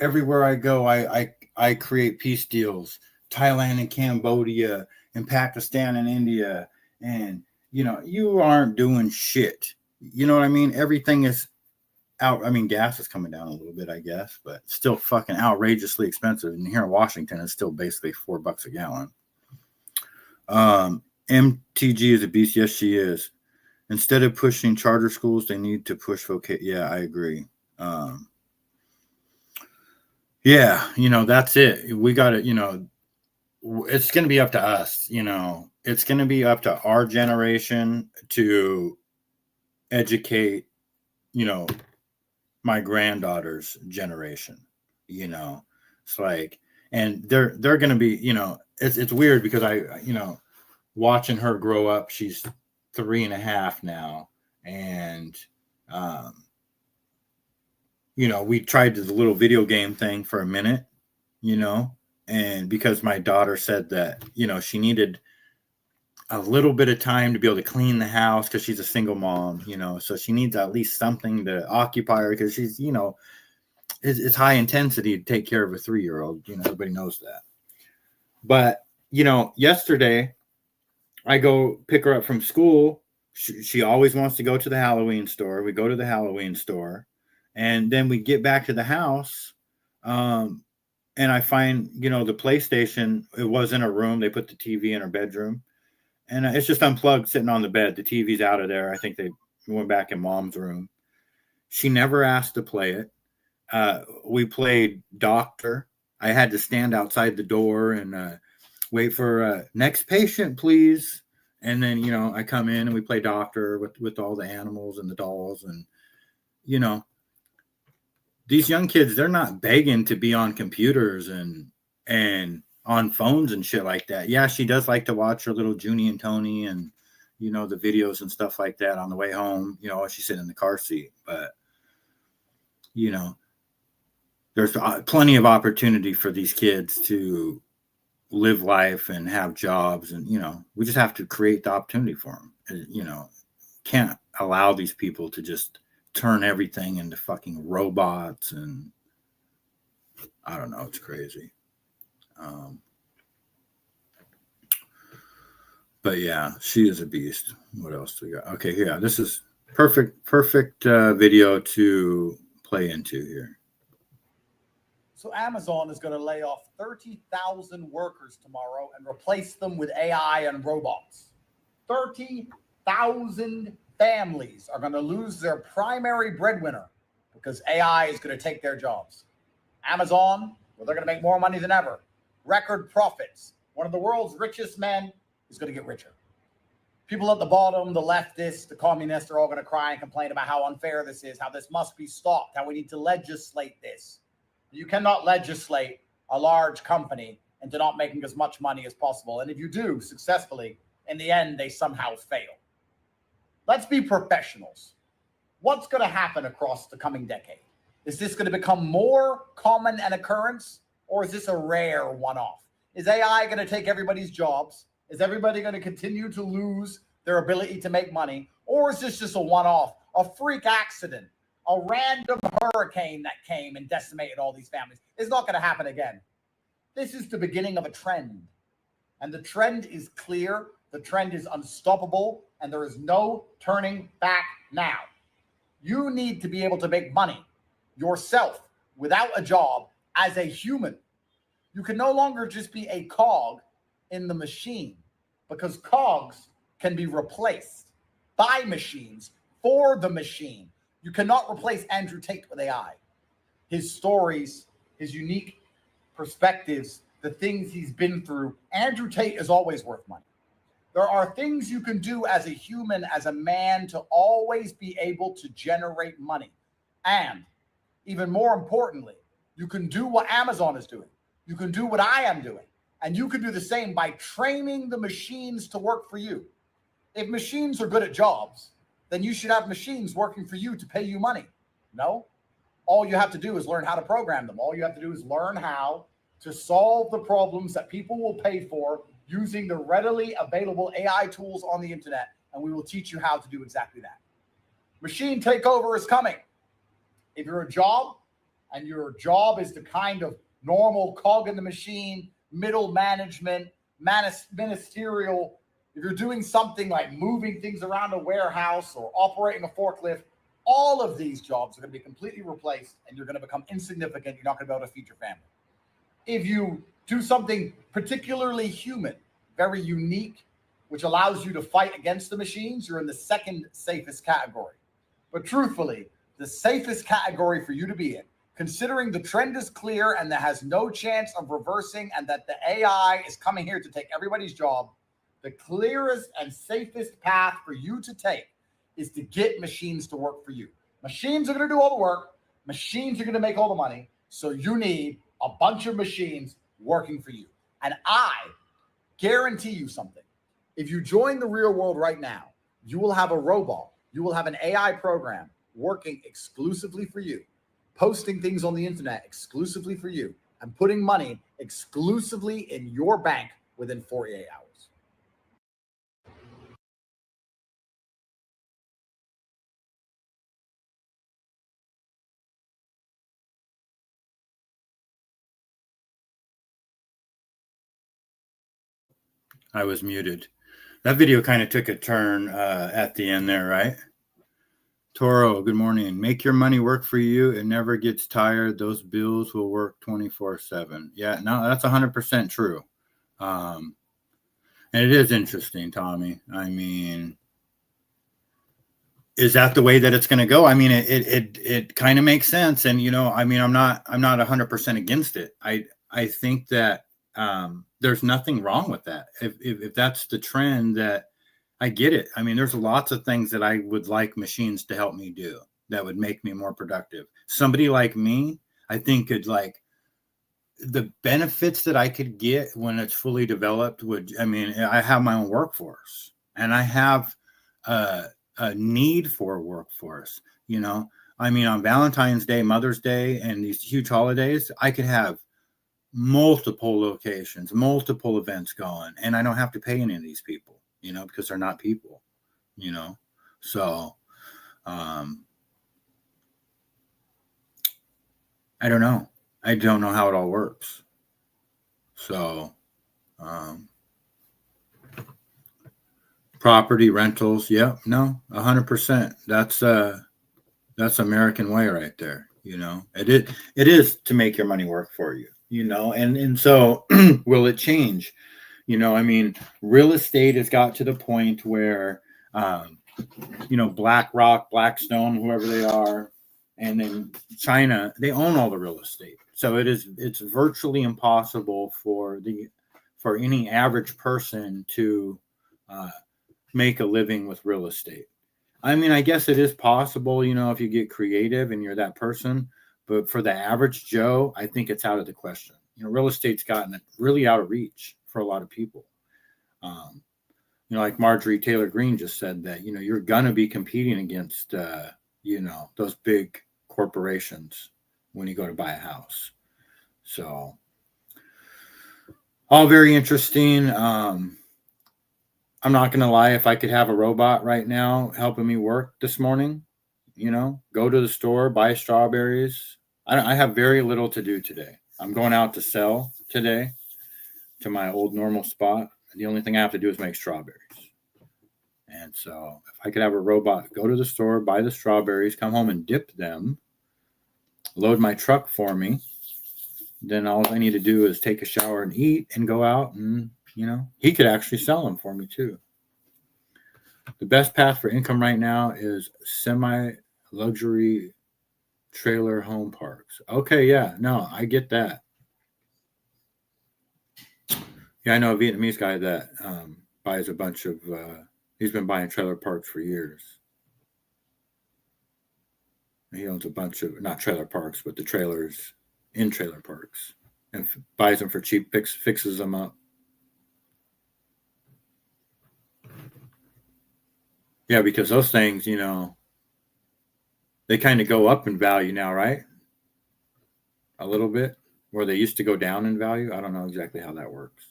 everywhere I go, I create peace deals. Thailand and Cambodia and Pakistan and India. And, you aren't doing shit. You know what I mean? Everything is out. I mean, gas is coming down a little bit, I guess, but still fucking outrageously expensive. And here in Washington, it's still basically $4 a gallon. MTG is a beast. Yes, she is. Instead of pushing charter schools, they need to push Yeah, I agree. Yeah, that's it. We got to, it's going to be up to us. It's going to be up to our generation to educate, my granddaughter's generation. It's like, and they're going to be, it's weird because watching her grow up. She's 3.5 now, and we tried the little video game thing for a minute, and because my daughter said that she needed a little bit of time to be able to clean the house because she's a single mom, so she needs at least something to occupy her because she's it's high intensity to take care of a 3-year-old. Everybody knows that. But yesterday I go pick her up from school. She always wants to go to the Halloween store. We go to the Halloween store, and then we get back to the house. And I find, the PlayStation, it was in her room. They put the TV in her bedroom, and it's just unplugged sitting on the bed. The TV's out of there. I think they went back in mom's room. She never asked to play it. We played Doctor. I had to stand outside the door and wait for next patient, please. And then, I come in and we play Doctor with all the animals and the dolls. And, these young kids, they're not begging to be on computers and on phones and shit like that. Yeah, she does like to watch her little Junie and Tony and, the videos and stuff like that on the way home, while she's sitting in the car seat. But, there's plenty of opportunity for these kids to live life and have jobs. And, we just have to create the opportunity for them. Can't allow these people to just turn everything into fucking robots. And I don't know. It's crazy. But yeah, she is a beast. What else do we got? Okay. Yeah. This is perfect video to play into here. So Amazon is going to lay off 30,000 workers tomorrow and replace them with AI and robots. 30,000 families are going to lose their primary breadwinner because AI is going to take their jobs. Amazon, well, they're going to make more money than ever. Record profits. One of the world's richest men is going to get richer. People at the bottom, the leftists, the communists are all going to cry and complain about how unfair this is, how this must be stopped, how we need to legislate this. You cannot legislate a large company into not making as much money as possible. And if you do successfully, in the end, they somehow fail. Let's be professionals. What's going to happen across the coming decade? Is this going to become more common an occurrence, or is this a rare one-off? Is AI going to take everybody's jobs? Is everybody going to continue to lose their ability to make money? Or is this just a one-off, a freak accident? A random hurricane that came and decimated all these families. It's not going to happen again. This is the beginning of a trend. And the trend is clear. The trend is unstoppable. And there is no turning back now. You need to be able to make money yourself without a job as a human. You can no longer just be a cog in the machine, because cogs can be replaced by machines for the machine. You cannot replace Andrew Tate with AI. His stories, his unique perspectives, the things he's been through. Andrew Tate is always worth money. There are things you can do as a human, as a man, to always be able to generate money. And even more importantly, you can do what Amazon is doing. You can do what I am doing. And you can do the same by training the machines to work for you. If machines are good at jobs, then you should have machines working for you to pay you money. No? All you have to do is learn how to program them. All you have to do is learn how to solve the problems that people will pay for using the readily available AI tools on the internet, and we will teach you how to do exactly that. Machine takeover is coming. If you're a job, and your job is the kind of normal cog in the machine, middle management, ministerial, if you're doing something like moving things around a warehouse or operating a forklift, All of these jobs are going to be completely replaced, and you're going to become insignificant. You're not going to be able to feed your family. If you do something particularly human, very unique, which allows you to fight against the machines, you're in the second safest category. But truthfully, the safest category for you to be in, considering the trend is clear and there has no chance of reversing, and that the AI is coming here to take everybody's job, the clearest and safest path for you to take is to get machines to work for you. Machines are going to do all the work. Machines are going to make all the money. So you need a bunch of machines working for you. And I guarantee you something. If you join the real world right now, you will have a robot. You will have an AI program working exclusively for you, posting things on the internet exclusively for you, and putting money exclusively in your bank within 48 hours. I was muted. That video kind of took a turn at the end there, right? Toro, good morning. Make your money work for you. It never gets tired. Those bills will work 24/7. Yeah, no, that's 100% true. And it is interesting, Tommy. I mean, is that the way that it's going to go? I mean, it kind of makes sense. And, you know, I mean, I'm not 100% against it. I think that there's nothing wrong with that. If that's the trend, that I get it. I mean, there's lots of things that I would like machines to help me do that would make me more productive. Somebody like me, I think could like the benefits that I could get when it's fully developed would, I mean, I have my own workforce and I have a need for a workforce, you know. I mean, on Valentine's Day, Mother's Day, and these huge holidays, I could have multiple locations, multiple events going, and I don't have to pay any of these people, you know, because they're not people, you know. So I don't know. I don't know how it all works. So property rentals, yeah, no, 100%. That's American way right there, you know. It is to make your money work for you, you know. And so will it change? You know, I mean, real estate has got to the point where you know, BlackRock, Blackstone, whoever they are, and then China, they own all the real estate. So it's virtually impossible for any average person to make a living with real estate. I mean, I guess it is possible, you know, if you get creative and you're that person, but for the average Joe, I think it's out of the question. You know, real estate's gotten really out of reach for a lot of people. You know, like Marjorie Taylor Greene just said that, you know, you're going to be competing against, you know, those big corporations when you go to buy a house. So all very interesting. I'm not going to lie. If I could have a robot right now helping me work this morning, you know, go to the store, buy strawberries. I have very little to do today. I'm going out to sell today to my old normal spot. The only thing I have to do is make strawberries. And so if I could have a robot go to the store, buy the strawberries, come home and dip them, load my truck for me, then all I need to do is take a shower and eat and go out, and, you know, he could actually sell them for me too. The best path for income right now is semi-luxury trailer home parks. Okay, yeah, no, I get that. Yeah, I know a Vietnamese guy that buys a bunch of, he's been buying trailer parks for years. He owns a bunch of, not trailer parks, but the trailers in trailer parks, and buys them for cheap, fixes them up. Yeah, because those things, you know, they kind of go up in value now, right? A little bit, where they used to go down in value. I don't know exactly how that works.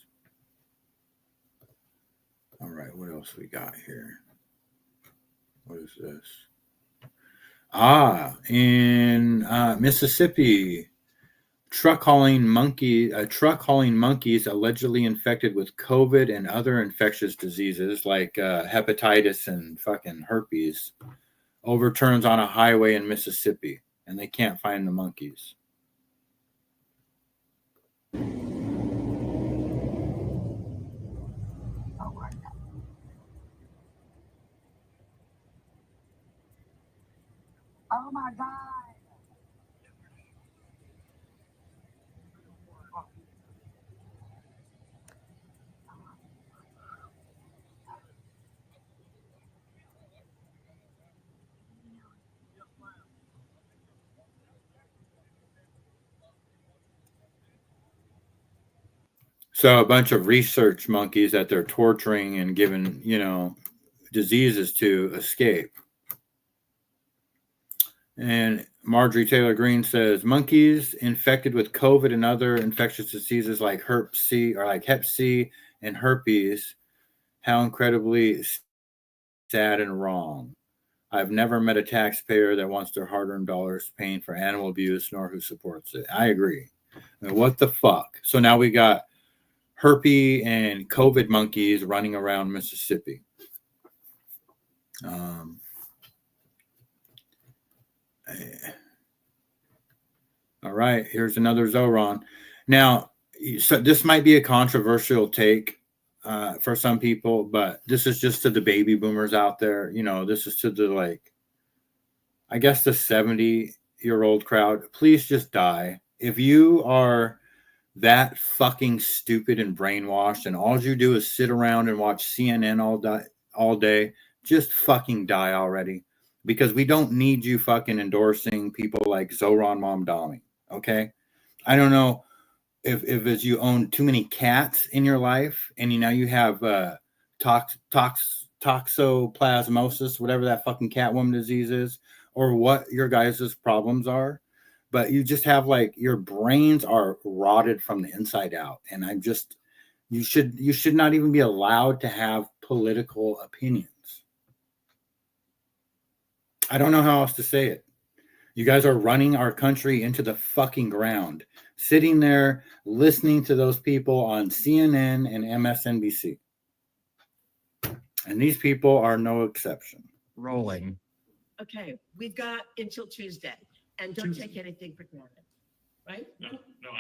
All right, what else we got here? What is this? In Mississippi, truck hauling monkeys allegedly infected with COVID and other infectious diseases like hepatitis and fucking herpes overturns on a highway in Mississippi, and they can't find the monkeys. Oh my God. So a bunch of research monkeys that they're torturing and giving, diseases to escape. And Marjorie Taylor Greene says monkeys infected with COVID and other infectious diseases like Hep C and herpes. How incredibly sad and wrong. I've never met a taxpayer that wants their hard-earned dollars paying for animal abuse, nor who supports it. I agree. I mean, what the fuck? So now we got herpes and COVID monkeys running around Mississippi. All right, here's another Zoran. Now, so this might be a controversial take for some people, but this is just to the baby boomers out there. This is to the I guess the 70-year-old crowd. Please just die. If you are that fucking stupid and brainwashed and all you do is sit around and watch CNN all day, just fucking die already, because we don't need you fucking endorsing people like Zoran Mamdani. Okay, I don't know if it's you own too many cats in your life and now you have toxoplasmosis, whatever that fucking Catwoman disease is, or what your guys' problems are, but you just have your brains are rotted from the inside out, and you should not even be allowed to have political opinions. I don't know how else to say it. You guys are running our country into the fucking ground, sitting there listening to those people on CNN and MSNBC. And these people are no exception. Rolling. Okay, we've got until Tuesday, and don't take anything for granted, right? No,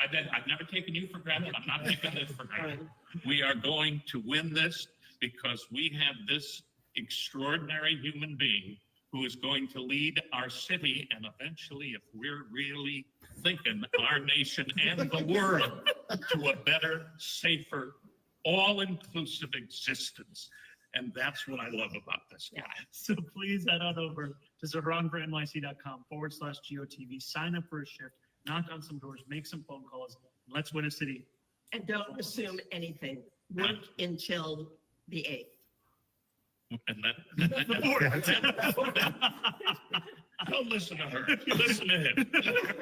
I've never taken you for granted. I'm not taking this for granted. We are going to win this because we have this extraordinary human being who is going to lead our city and eventually, if we're really thinking, our nation and the world to a better, safer, all-inclusive existence. And that's what I love about this guy. So please head on over to zoranfornyc.com/GOTV, sign up for a shift, knock on some doors, make some phone calls. Let's win a city. And don't assume anything. Work until the 8th. And don't listen to her. Listen to him.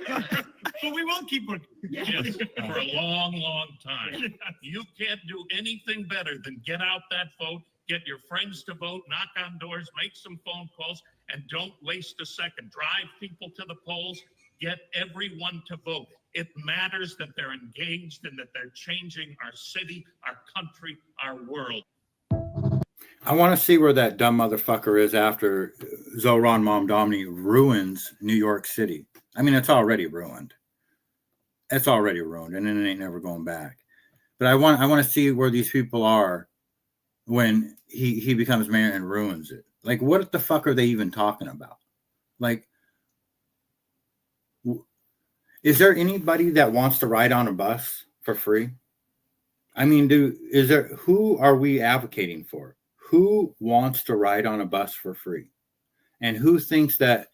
But we won't keep working. Yes, for a long, long time. You can't do anything better than get out that vote, get your friends to vote, knock on doors, make some phone calls, and don't waste a second. Drive people to the polls. Get everyone to vote. It matters that they're engaged and that they're changing our city, our country, our world. I want to see where that dumb motherfucker is after Zoran Mamdani ruins New York City. I mean, it's already ruined. It's already ruined, and it ain't never going back. But I want to see where these people are when he becomes mayor and ruins it. What the fuck are they even talking about? Is there anybody that wants to ride on a bus for free? I mean, who are we advocating for? Who wants to ride on a bus for free? And who thinks that,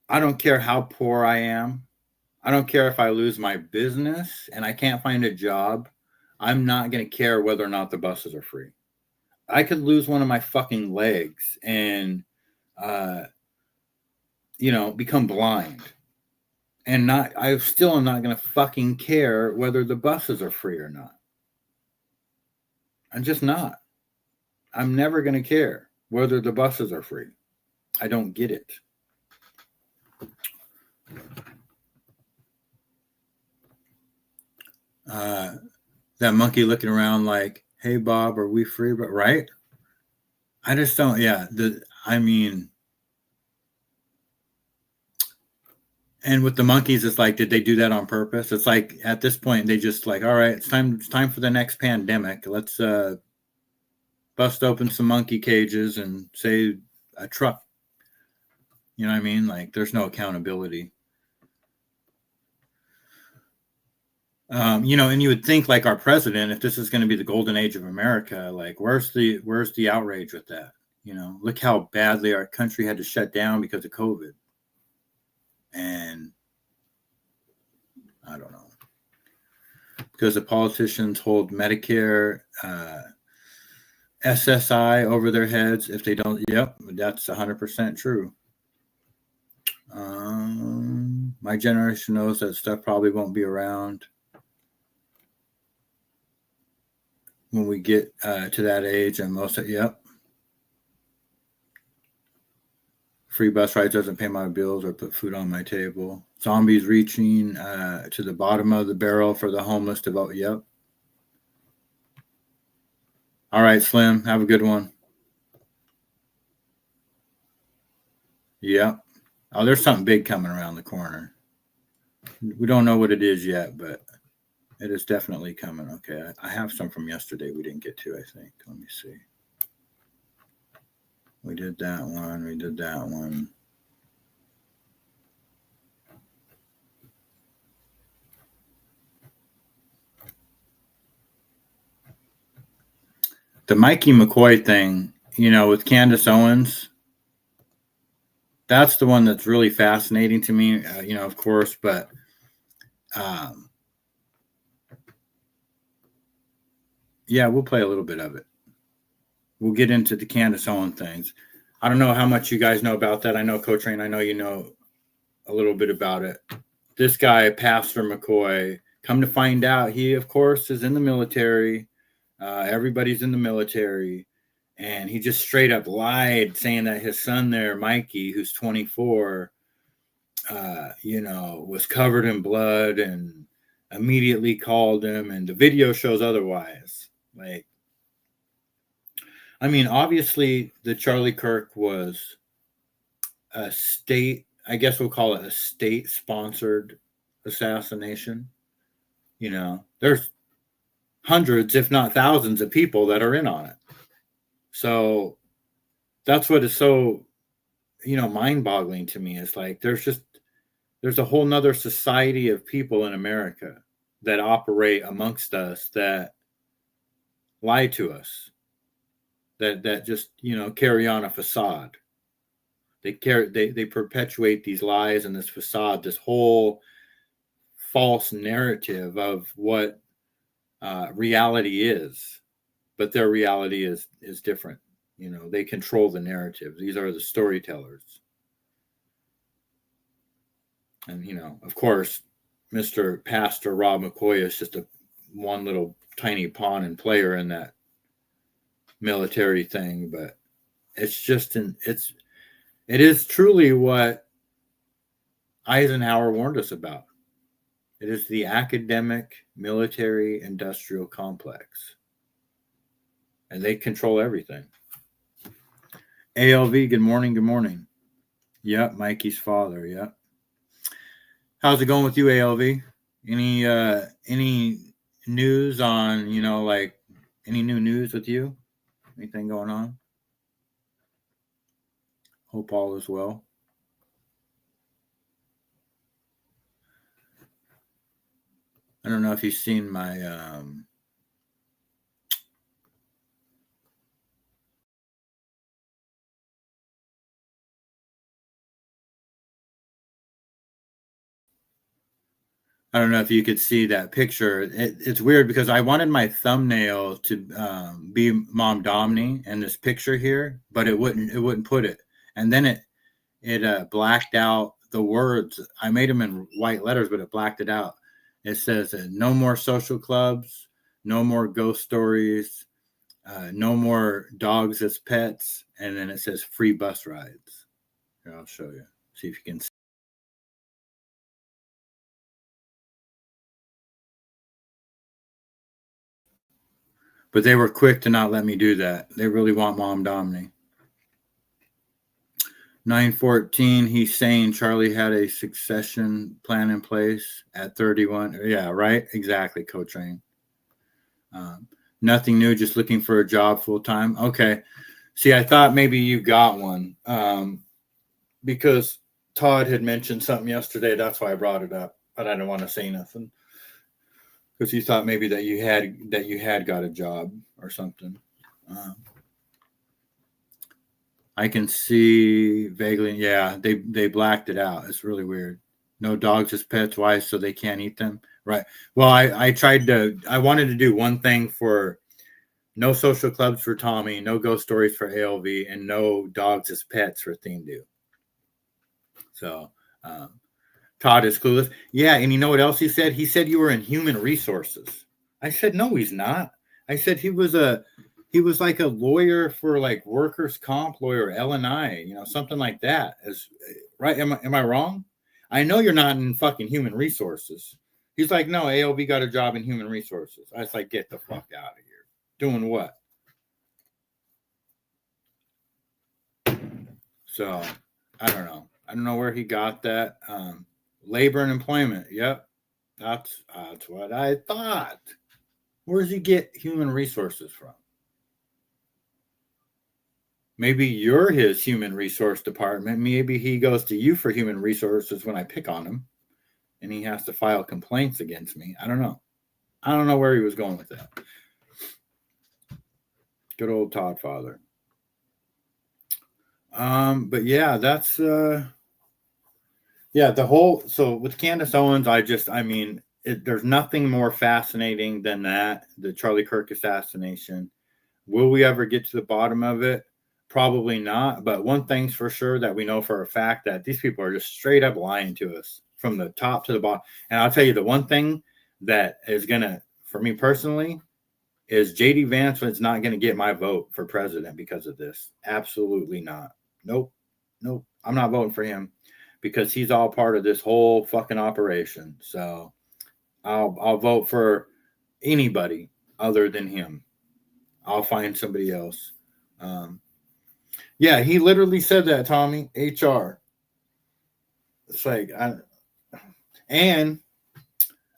I don't care how poor I am. I don't care if I lose my business and I can't find a job. I'm not going to care whether or not the buses are free. I could lose one of my fucking legs and, become blind. And I still am not going to fucking care whether the buses are free or not. I'm just not. I'm never going to care whether the buses are free. I don't get it. That monkey looking around like, hey, Bob, are we free? But right? I just don't, yeah. I mean, and with the monkeys, it's like, did they do that on purpose? It's like at this point, they just like, all right, it's time for the next pandemic. Let's bust open some monkey cages and say a truck. You know what I mean? Like, there's no accountability. You know, and you would think like our president, if this is going to be the golden age of America, like where's the outrage with that? You know, look how badly our country had to shut down because of COVID. And I don't know. Because the politicians hold Medicare, SSI over their heads if they don't. Yep, that's 100% true. My generation knows that stuff probably won't be around when we get to that age, and most of, yep. Free bus rides doesn't pay my bills or put food on my table. Zombies reaching to the bottom of the barrel for the homeless to vote. Yep. All right, Slim. Have a good one. Yep. Oh, there's something big coming around the corner. We don't know what it is yet, but it is definitely coming. Okay. I have some from yesterday we didn't get to, I think. Let me see. We did that one. We did that one. The Mikey McCoy thing, you know, with Candace Owens, that's the one that's really fascinating to me, you know, of course, but yeah, we'll play a little bit of it. We'll get into the Candace Owens things. I don't know how much you guys know about that. I know, Coach Rain, I know you know a little bit about it. This guy, Pastor McCoy, come to find out, he, of course, is in the military. Everybody's in the military. And he just straight up lied, saying that his son there, Mikey, who's 24, you know, was covered in blood, and immediately called him. And the video shows otherwise. Like, I mean, obviously, the Charlie Kirk was a state, I guess we'll call it a state-sponsored assassination. You know, there's hundreds, if not thousands, of people that are in on it. So that's what is so, you know, mind-boggling to me. Is like there's a whole nother society of people in America that operate amongst us, that lie to us, that just, you know, carry on a facade. They perpetuate these lies and this facade, this whole false narrative of what reality is, but their reality is different. You know, they control the narrative. These are the storytellers. And, you know, of course, Mr. Pastor Rob McCoy is just one little tiny pawn and player in that military thing, but it's just it is truly what Eisenhower warned us about. It is the academic military industrial complex, and they control everything. ALV, good morning. Good morning. Yep, Mikey's father. Yep. How's it going with you, ALV? Any news on, you know, like any new news with you? Anything going on? Hope all is well. I don't know if you've seen my I don't know if you could see that picture. It's weird because I wanted my thumbnail to be Mom Domney and this picture here, but it wouldn't put it. And then it blacked out the words. I made them in white letters, but it blacked it out. It says no more social clubs, no more ghost stories, no more dogs as pets, and then it says free bus rides. Here, I'll show you. See if you can see. But they were quick to not let me do that. They really want Mom Domney. 914, he's saying Charlie had a succession plan in place at 31. Yeah, right? Exactly, Coach Rain. Nothing new, just looking for a job full time. Okay. See, I thought maybe you got one because Todd had mentioned something yesterday. That's why I brought it up, but I didn't want to say nothing because you thought maybe that you had got a job or something. I can see vaguely. Yeah, they blacked it out. It's really weird. No dogs as pets. Why? So they can't eat them. Right. Well, I wanted to do one thing for no social clubs for Tommy, no ghost stories for ALV, and no dogs as pets for Theme Do. So Todd is clueless. Yeah, and you know what else he said? He said you were in human resources. I said, no, he's not. I said he was like a lawyer for like workers' comp lawyer, L&I, something like that. Right? Am I wrong? I know you're not in fucking human resources. He's like, no, ALV got a job in human resources. I was like, get the fuck out of here. Doing what? So I don't know. I don't know where he got that. Labor and employment. Yep. That's what I thought. Where does he get human resources from? Maybe you're his human resource department. Maybe he goes to you for human resources when I pick on him and he has to file complaints against me. I don't know. I don't know where he was going with that. Good old Todd Father. But yeah, that's the whole. So with Candace Owens, there's nothing more fascinating than that, the Charlie Kirk assassination. Will we ever get to the bottom of it? Probably not. But one thing's for sure that we know for a fact that these people are just straight up lying to us from the top to the bottom. And I'll tell you the one thing that is gonna, for me personally, is JD Vance is not going to get my vote for president because of this. Absolutely not. Nope. I'm not voting for him because he's all part of this whole fucking operation. So I'll vote for anybody other than him. I'll find somebody else. Yeah, he literally said that, Tommy. HR. It's like, and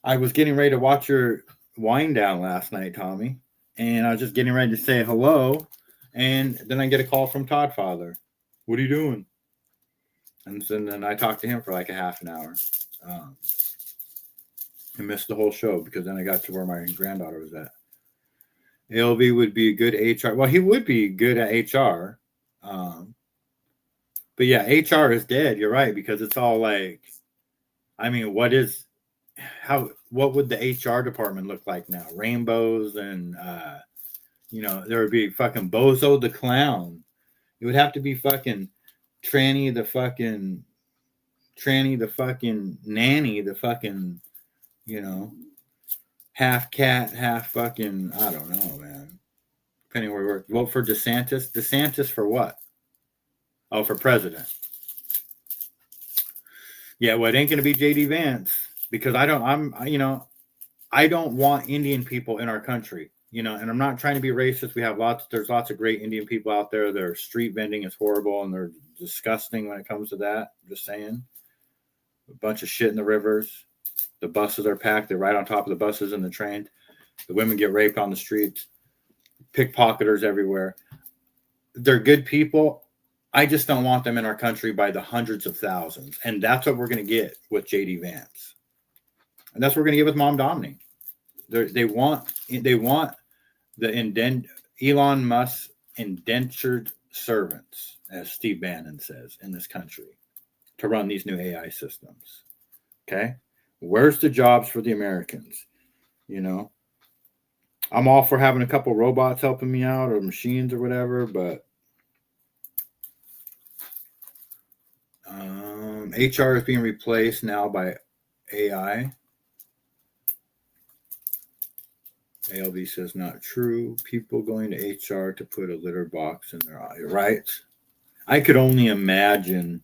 I was getting ready to watch your wind down last night, Tommy, and I was just getting ready to say hello, and then I get a call from Todd Father. What are you doing? And then I talked to him for like a half an hour. I missed the whole show because then I got to where my granddaughter was at. ALV would be a good HR. Well, he would be good at HR. But yeah, HR is dead. You're right, because it's all like, what would the HR department look like now? Rainbows and, there would be fucking Bozo the Clown. It would have to be fucking Tranny the fucking nanny, the fucking, half cat, half fucking, I don't know, man. Depending where we work. Vote for DeSantis. DeSantis for what? Oh, for president. Yeah, well, it ain't going to be JD Vance because I don't want Indian people in our country, and I'm not trying to be racist. There's lots of great Indian people out there. Their street vending is horrible and they're disgusting when it comes to that. I'm just saying. A bunch of shit in the rivers. The buses are packed. They're right on top of the buses and the trains. The women get raped on the streets. Pickpocketers everywhere. They're good people. I just don't want them in our country by the hundreds of thousands. And that's what we're going to get with JD Vance. And that's what we're going to get with Mom Domney. They want the Elon Musk indentured servants, as Steve Bannon says, in this country to run these new AI systems. Okay? Where's the jobs for the Americans? I'm all for having a couple robots helping me out or machines or whatever, but HR is being replaced now by AI. ALV says not true. People going to HR to put a litter box in their eye, right? I could only imagine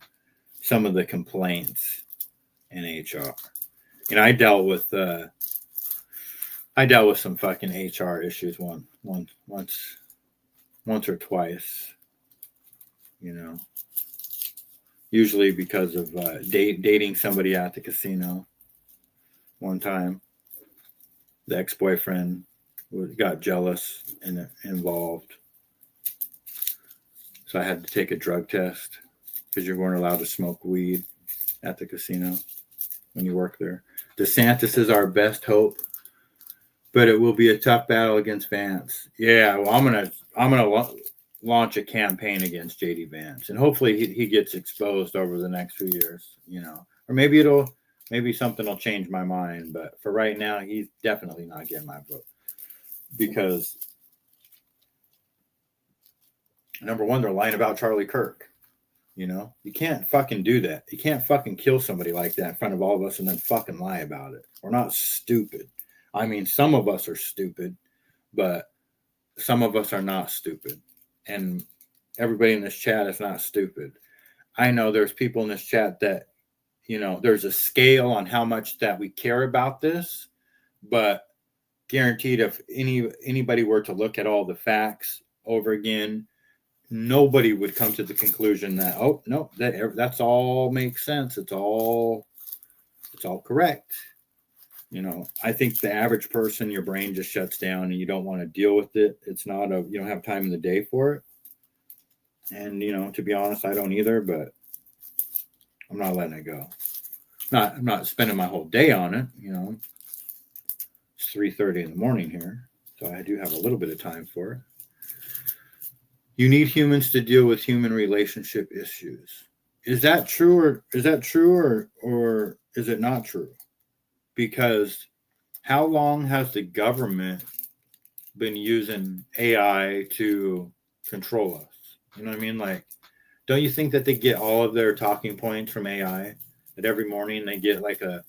some of the complaints in HR. I dealt with I dealt with some fucking HR issues once or twice, you know, usually because of dating somebody at the casino. One time, the ex-boyfriend got jealous and involved. So I had to take a drug test because you weren't allowed to smoke weed at the casino when you work there. DeSantis is our best hope, but it will be a tough battle against Vance. Yeah, well, I'm gonna launch a campaign against JD Vance, and hopefully he gets exposed over the next few years, you know, or maybe something will change my mind. But for right now, he's definitely not getting my vote because number one, they're lying about Charlie Kirk. You know, you can't fucking do that. You can't fucking kill somebody like that in front of all of us and then fucking lie about it. We're not stupid. I mean, some of us are stupid, but some of us are not stupid. And everybody in this chat is not stupid. I know there's people in this chat that, you know, there's a scale on how much that we care about this, but guaranteed if anybody were to look at all the facts over again, nobody would come to the conclusion that, oh no, that's all makes sense. It's all correct. You know, I think the average person, your brain just shuts down and you don't want to deal with it. It's not you don't have time in the day for it. And, you know, to be honest, I don't either, but I'm not letting it go. I'm not spending my whole day on it. You know, it's 3:30 in the morning here. So I do have a little bit of time for it. You need humans to deal with human relationship issues. Is that true or is it not true? Because how long has the government been using AI to control us? You know what I mean? Like, don't you think that they get all of their talking points from AI? That every morning they get like a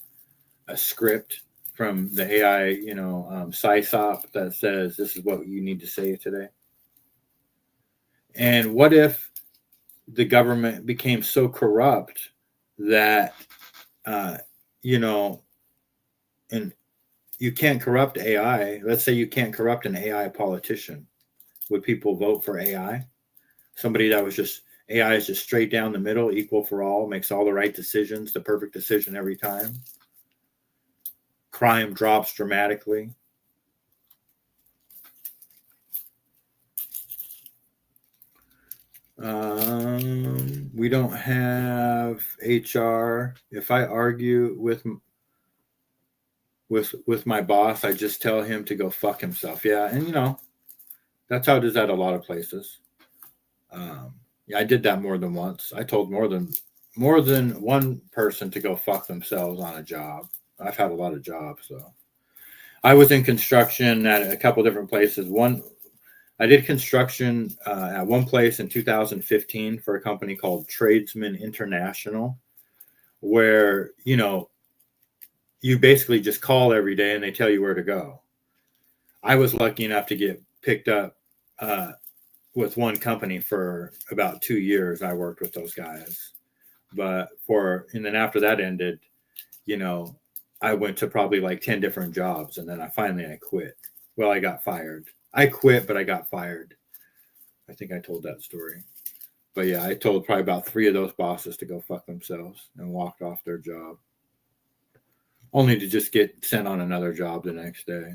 script from the AI, you know, SysOp that says this is what you need to say today. And what if the government became so corrupt that, you know, and you can't corrupt AI. Let's say you can't corrupt an AI politician. Would people vote for AI? Somebody that was just, AI is just straight down the middle, equal for all, makes all the right decisions, the perfect decision every time. Crime drops dramatically. We don't have HR. If I argue with my boss, I just tell him to go fuck himself. Yeah, and you know, that's how it is at a lot of places. Yeah, I did that more than once. I told more than one person to go fuck themselves on a job. I've had a lot of jobs, so I was in construction at a couple different places. I did construction at one place in 2015 for a company called Tradesman International, where, you know, you basically just call every day and they tell you where to go. I was lucky enough to get picked up with one company for about 2 years. I worked with those guys, and then after that ended, you know, I went to probably like 10 different jobs, and then I quit. Well, I got fired. I quit, but I got fired. I think I told that story. But yeah, I told probably about 3 of those bosses to go fuck themselves and walked off their job, only to just get sent on another job the next day.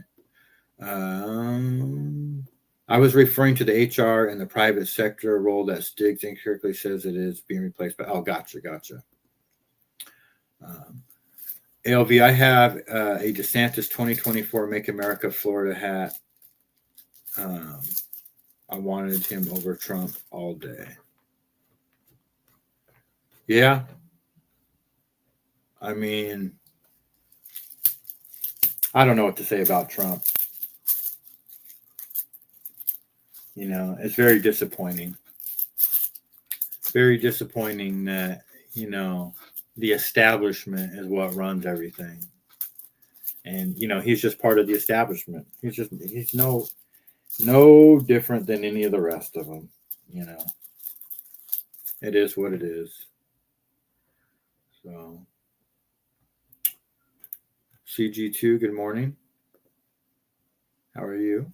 I was referring to the HR and the private sector role that Stiggs incorrectly says it is being replaced by. Oh, gotcha. ALV, I have a DeSantis 2024 Make America Florida hat. I wanted him over Trump all day. Yeah. I mean, I don't know what to say about Trump. You know, it's very disappointing. Very disappointing that, you know, the establishment is what runs everything. And, you know, he's just part of the establishment. He's no different than any of the rest of them. You know, it is what it is. So, CG2, good morning. How are you?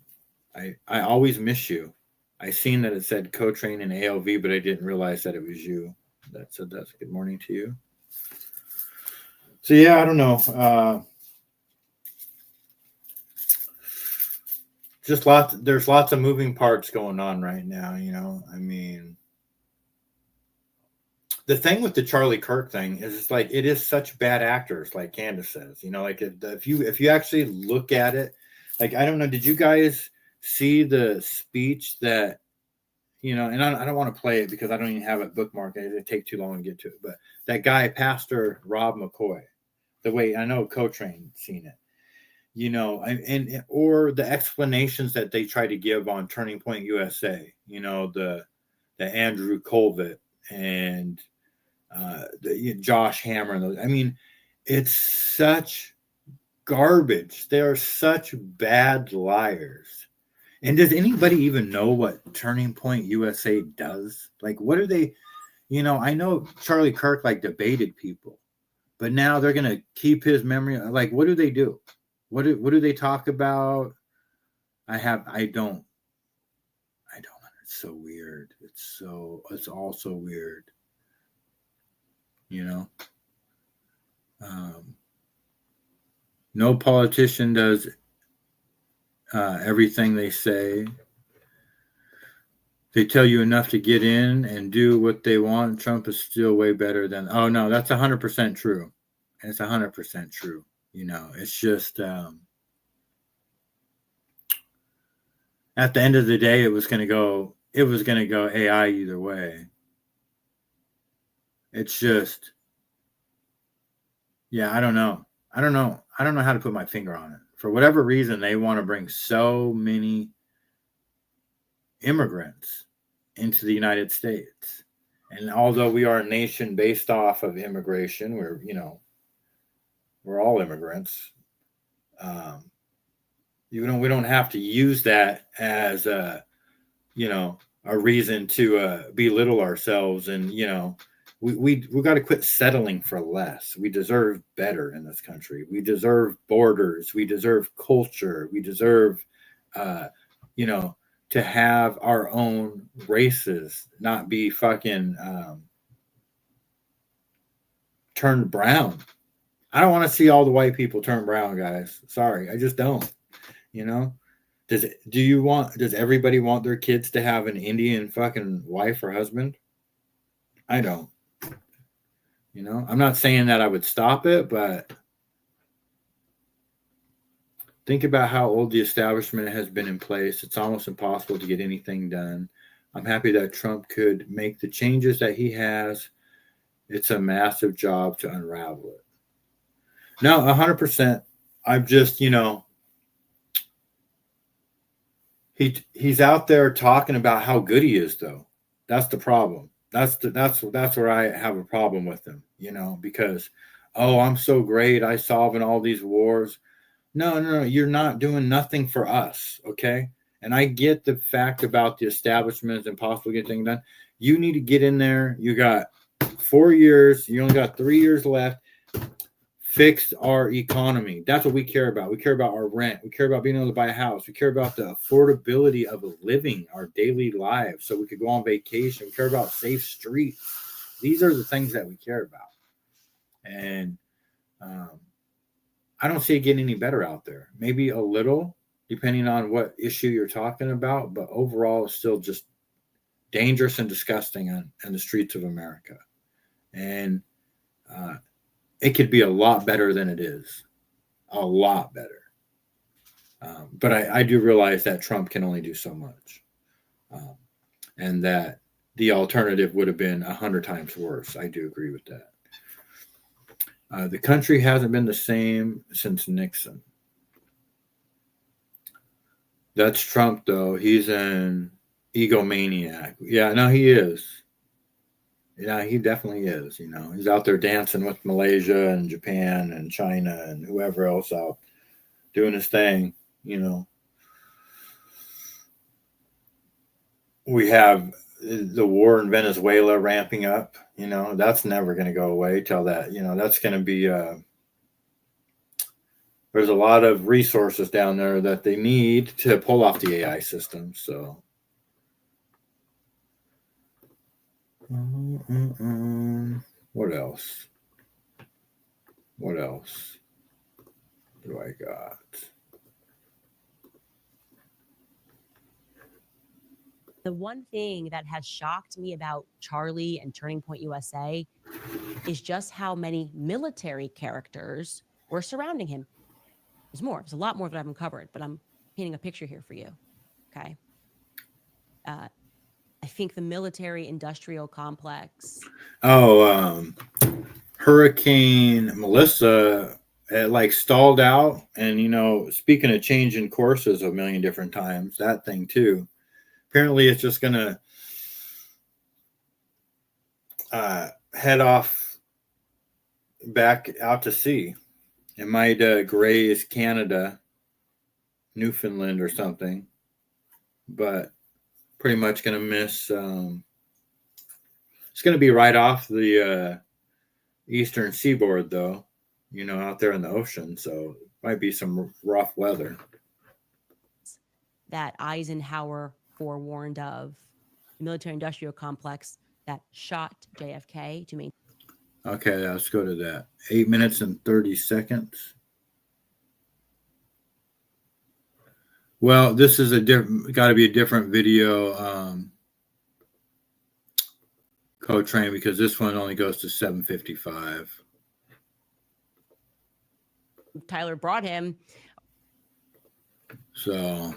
I always miss you. I seen that it said Co-Train and ALV, but I didn't realize that it was you that said that. Good morning to you. So yeah, I don't know. Just there's lots of moving parts going on right now, you know. I mean, the thing with the Charlie Kirk thing is it's like it is such bad actors, like Candace says, you know, like if you actually look at it, like I don't know, did you guys see the speech that, you know, and I don't want to play it because I don't even have it bookmarked. It'd take too long to get to it. But that guy, Pastor Rob McCoy, the way I know Co-Train seen it, you know, and or the explanations that they try to give on Turning Point USA, you know, the Andrew Colvett and Josh Hammer. And those, I mean, it's such garbage. They are such bad liars. And does anybody even know what Turning Point USA does? Like, what are they? You know, I know Charlie Kirk like debated people, but now they're gonna keep his memory. Like, what do they do? What do they talk about? I don't. It's so weird. It's all so weird. You know. No politician does everything they say. They tell you enough to get in and do what they want. Trump is still way better than. Oh no, that's 100% true. It's 100% true. You know, it's just at the end of the day, it was going to go AI either way. It's just, yeah, I don't know how to put my finger on it. For whatever reason, they want to bring so many immigrants into the United States. And although we are a nation based off of immigration, we're all immigrants. We don't have to use that as a reason to belittle ourselves. And, you know, we got to quit settling for less. We deserve better in this country. We deserve borders. We deserve culture. We deserve, to have our own races, not be fucking turned brown. I don't want to see all the white people turn brown, guys. Sorry, I just don't. You know, does everybody want their kids to have an Indian fucking wife or husband? I don't. You know, I'm not saying that I would stop it, but think about how old the establishment has been in place. It's almost impossible to get anything done. I'm happy that Trump could make the changes that he has. It's a massive job to unravel it. No, 100%. I'm just, you know, he's out there talking about how good he is, though. That's the problem. That's where I have a problem with him, you know, because, oh, I'm so great. I solving all these wars. No, you're not doing nothing for us, okay? And I get the fact about the establishment is impossible to get things done. You need to get in there. You got 4 years. You only got 3 years left. Fix our economy. That's what we care about. We care about our rent. We care about being able to buy a house. We care about the affordability of living our daily lives so we could go on vacation. We care about safe streets. These are the things that we care about. And I don't see it getting any better out there. Maybe a little, depending on what issue you're talking about, but overall it's still just dangerous and disgusting on the streets of America. And it could be a lot better than it is. A lot better. But I do realize that Trump can only do so much. And that the alternative would have been 100 times worse. I do agree with that. The country hasn't been the same since Nixon. That's Trump, though. He's an egomaniac. Yeah, no, he is. Yeah, he definitely is. You know, he's out there dancing with Malaysia and Japan and China and whoever else out doing his thing. You know, we have the war in Venezuela ramping up. You know, that's never going to go away till that. You know, that's going to be there's a lot of resources down there that they need to pull off the AI system. So, what else? What else do I got? The one thing that has shocked me about Charlie and Turning Point USA is just how many military characters were surrounding him. There's more. There's a lot more that I haven't covered, but I'm painting a picture here for you. Okay. I think the military industrial complex. Oh, Hurricane Melissa like stalled out, and speaking of changing courses a million different times, that thing too. Apparently, it's just gonna head off back out to sea. It might graze Canada, Newfoundland, or something, but pretty much gonna miss. It's gonna be right off the eastern seaboard, though. Out there in the ocean, so might be some rough weather. That Eisenhower forewarned of, the military-industrial complex that shot JFK to maintain. Okay, let's go to that. 8 minutes and 30 seconds. Well, this is got to be a different video, Code Train, because this one only goes to 7:55. Tyler brought him. So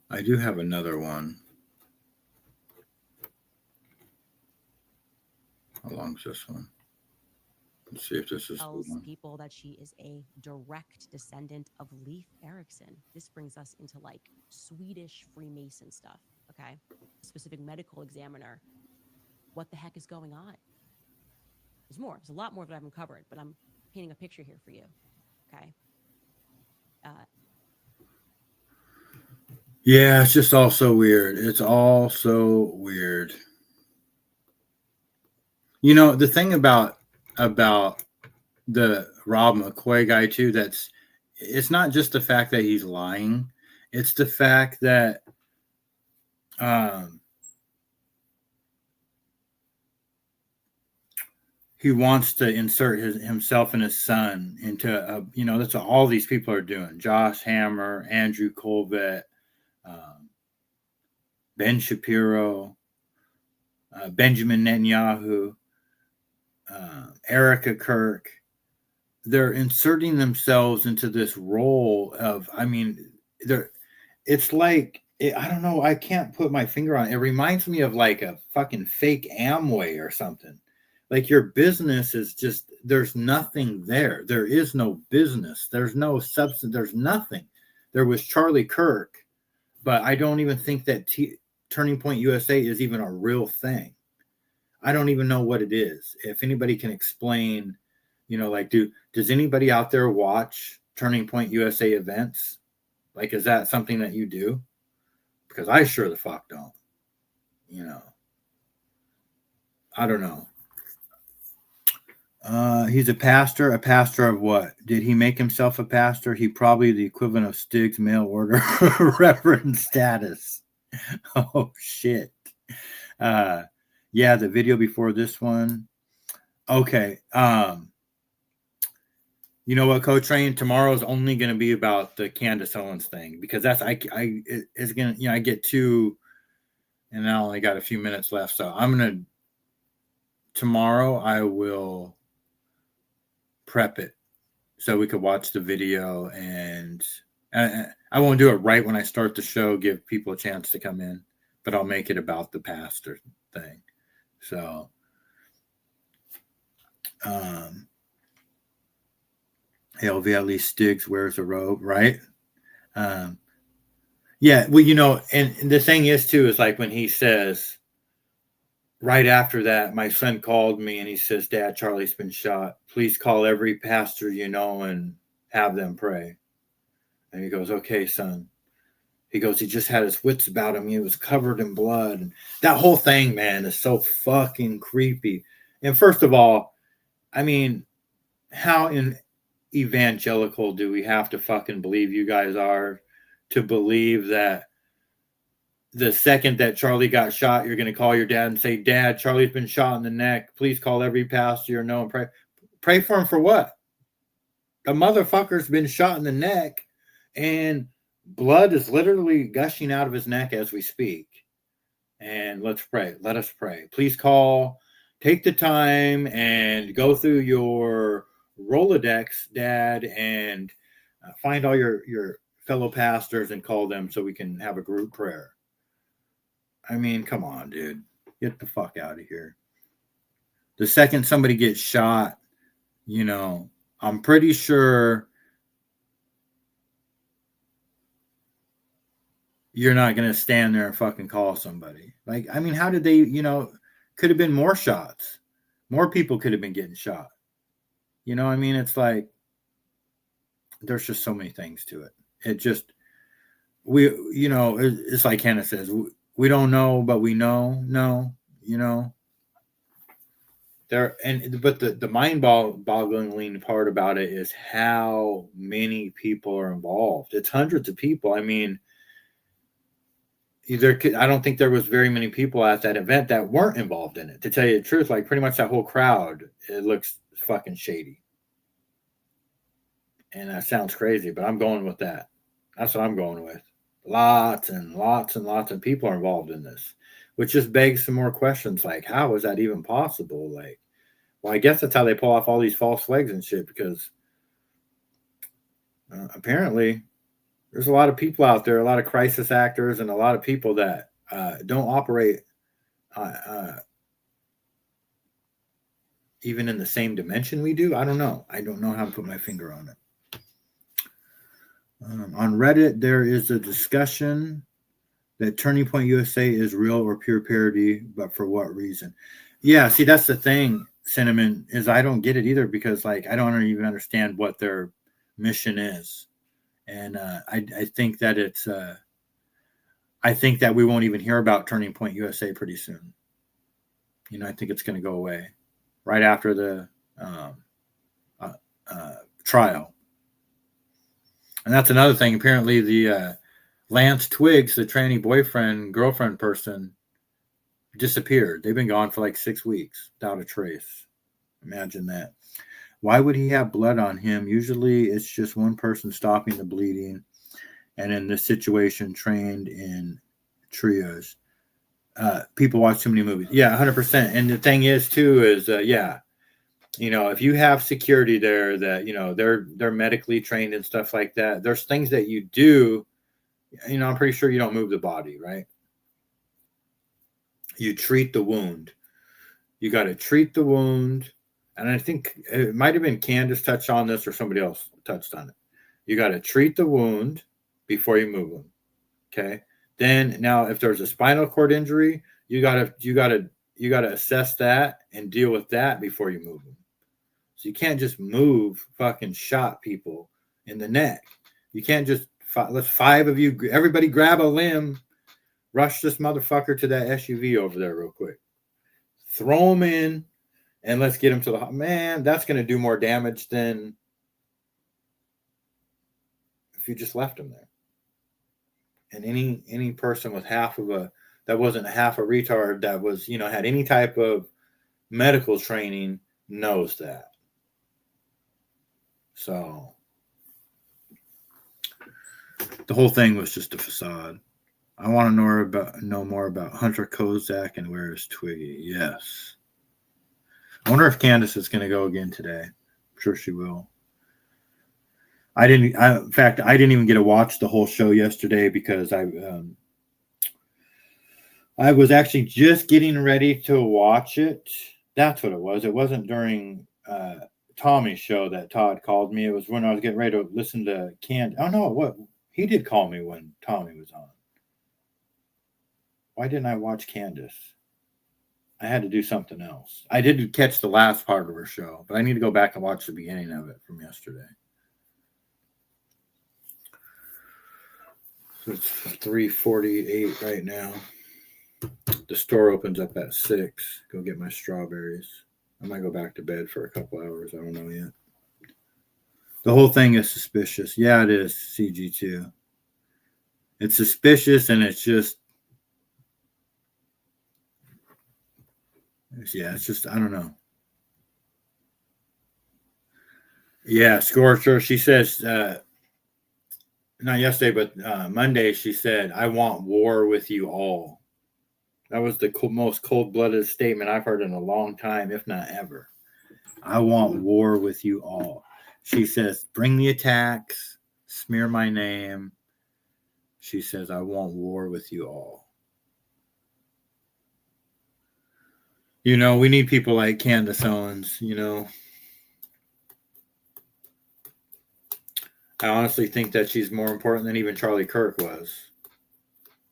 I do have another one. How long is this one? Let's see if this is the Tells one. people that she is a direct descendant of Leif Erikson. This brings us into like Swedish Freemason stuff. Okay, specific medical examiner. What the heck is going on? There's more. There's a lot more that I haven't covered, but I'm painting a picture here for you. Okay. Yeah, it's just all so weird. It's all so weird. The thing about the Rob McCoy guy too, it's not just the fact that he's lying. It's the fact that he wants to insert himself and his son into that's what all these people are doing. Josh Hammer, Andrew Colvett, Ben Shapiro, Benjamin Netanyahu, Erica Kirk. They're inserting themselves into this role of, it's like, I don't know, I can't put my finger on it. It reminds me of like a fucking fake Amway or something. Like your business is just, there's nothing there. There is no business. There's no substance. There's nothing. There was Charlie Kirk, but I don't even think that Turning Point USA is even a real thing. I don't even know what it is. If anybody can explain, does anybody out there watch Turning Point USA events? Like, is that something that you do? Because I sure the fuck don't. I don't know. He's a pastor. A pastor of what? Did he make himself a pastor? He probably the equivalent of Stig's mail order reverend status. Oh shit. Yeah, the video before this one. Okay. You know what, Coach Train? Tomorrow's only going to be about the Candace Owens thing, because that's it's gonna, I get two, and I only got a few minutes left, so tomorrow I will prep it so we could watch the video, and I won't do it right when I start the show, give people a chance to come in, but I'll make it about the pastor thing. So, LVLE Stiggs wears a robe, right? Yeah, well, and the thing is too, is like when he says, right after that, my son called me and he says, Dad, Charlie's been shot. Please call every pastor and have them pray. And he goes, okay, son. He goes, he just had his wits about him. He was covered in blood. And that whole thing, man, is so fucking creepy. And first of all, how evangelical do we have to fucking believe you guys are to believe that the second that Charlie got shot, you're going to call your dad and say, Dad, Charlie's been shot in the neck. Please call every pastor you know and pray. Pray for him for what? The motherfucker's been shot in the neck and blood is literally gushing out of his neck as we speak. And let's pray. Let us pray. Please take the time and go through your Rolodex, Dad, and find all your fellow pastors and call them so we can have a group prayer. I mean, come on, dude. Get the fuck out of here. The second somebody gets shot, I'm pretty sure you're not going to stand there and fucking call somebody. Like, I mean, how did they, could have been more shots. More people could have been getting shot. I mean, it's like, there's just so many things to it. It just, it's like Candace says, we don't know, but we know. No, but the mind-boggling part about it is how many people are involved. It's hundreds of people. I mean, I don't think there was very many people at that event that weren't involved in it. To tell you the truth, like pretty much that whole crowd, it looks fucking shady. And that sounds crazy, but I'm going with that. That's what I'm going with. Lots and lots and lots of people are involved in this, which just begs some more questions like, how is that even possible? Like, well, I guess that's how they pull off all these false flags and shit, because apparently there's a lot of people out there, a lot of crisis actors, and a lot of people that don't operate even in the same dimension we do. I don't know. I don't know how to put my finger on it. On Reddit, there is a discussion that Turning Point USA is real or pure parody, but for what reason? Yeah, see, that's the thing, Cinnamon, is I don't get it either, because like I don't even understand what their mission is. And I think that it's I think that we won't even hear about Turning Point USA pretty soon. I think it's going to go away right after the trial. And that's another thing. Apparently, the Lance Twiggs, the tranny girlfriend person, disappeared. They've been gone for like 6 weeks without a trace. Imagine that. Why would he have blood on him? Usually, it's just one person stopping the bleeding. And in this situation, trained in triage. People watch too many movies. Yeah, 100%. And the thing is, too, is if you have security there that, they're medically trained and stuff like that, there's things that you do, I'm pretty sure you don't move the body, right? You treat the wound. You got to treat the wound. And I think it might have been Candace touched on this or somebody else touched on it. You got to treat the wound before you move them. Okay. Then now if there's a spinal cord injury, you got to assess that and deal with that before you move them. So you can't just move fucking shot people in the neck. You can't just, let's 5 of you, everybody grab a limb, rush this motherfucker to that SUV over there real quick. Throw him in and let's get him to the, man, that's going to do more damage than if you just left him there. And any person with that wasn't half a retard, that was, had any type of medical training knows that. So the whole thing was just a facade. I want to know more about Hunter Kozak and where is Twiggy. Yes. I wonder if Candace is going to go again today. I'm sure she will. In fact, I didn't even get to watch the whole show yesterday because I was actually just getting ready to watch it. That's what it was. It wasn't during Tommy's show that Todd called me. It was when I was getting ready to listen to Candace. Oh no, what? He did call me when Tommy was on. Why didn't I watch Candace? I had to do something else. I did catch the last part of her show, but I need to go back and watch the beginning of it from yesterday. So it's 3:48 right now. The store opens up at 6. Go get my strawberries. I might go back to bed for a couple hours. I don't know yet. The whole thing is suspicious. Yeah, it is, CG2. It's suspicious, and it's just, yeah, it's just, I don't know. Yeah, Scorcher, she says, not yesterday, but Monday, she said, I want war with you all. That was the most cold-blooded statement I've heard in a long time, if not ever. I want war with you all. She says, bring the attacks, smear my name. She says, I want war with you all. You know, we need people like Candace Owens, you know. I honestly think that she's more important than even Charlie Kirk was.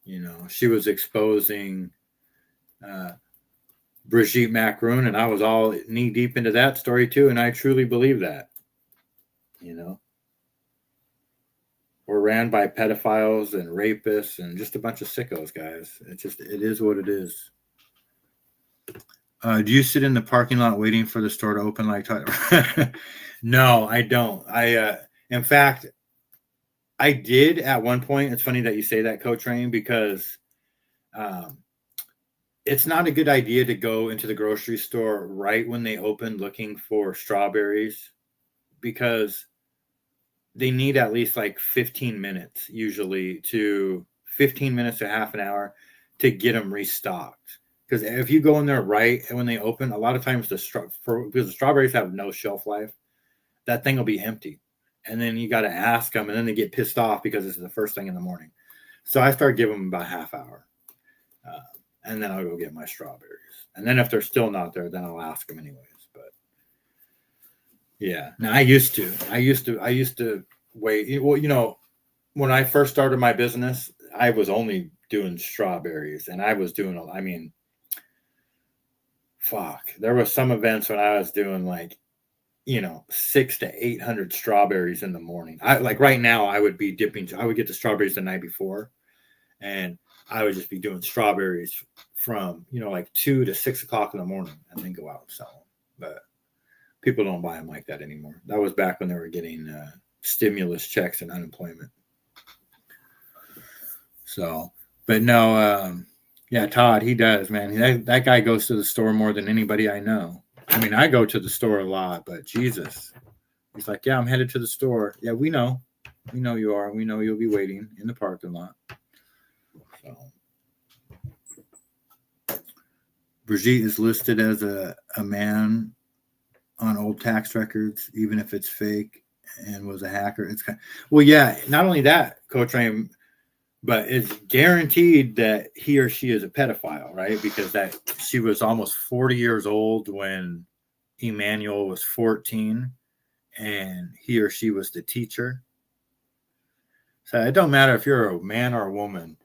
You know, she was exposing Brigitte Macron, and I was all knee deep into that story too, and I truly believe that. You know, we're ran by pedophiles and rapists and just a bunch of sickos, guys. It is what it is. Do you sit in the parking lot waiting for the store to open like No, I don't. In fact, I did at one point. It's funny that you say that, Coach Rain, because it's not a good idea to go into the grocery store right when they open looking for strawberries, because they need at least like 15 minutes, usually to 15 minutes to half an hour to get them restocked. Because if you go in there right when they open, a lot of times because the strawberries have no shelf life, that thing will be empty. And then you got to ask them, and then they get pissed off because it's the first thing in the morning. So I start giving them about half hour. And then I'll go get my strawberries. And then if they're still not there, then I'll ask them anyways. But yeah, now I used to wait. Well, you know, when I first started my business, I was only doing strawberries, and I was doing, I mean, fuck, there were some events when I was doing like, you know, 600 to 800 strawberries in the morning. Like right now, I would be dipping. I would get the strawberries the night before, and I would just be doing strawberries from, you know, like 2 to 6 o'clock in the morning, and then go out and sell them. But people don't buy them like that anymore. That was back when they were getting stimulus checks and unemployment. So, but no, yeah, Todd, he does, man. That guy goes to the store more than anybody I know. I mean, I go to the store a lot, but Jesus, he's like, yeah, I'm headed to the store. Yeah, we know you are. We know you'll be waiting in the parking lot. So, Brigitte is listed as a man on old tax records, even if it's fake, and was a hacker. It's kind of, well, yeah. Not only that, Coach Ram, but it's guaranteed that he or she is a pedophile, right? Because that she was almost 40 years old when Emmanuel was 14, and he or she was the teacher. So it don't matter if you're a man or a woman.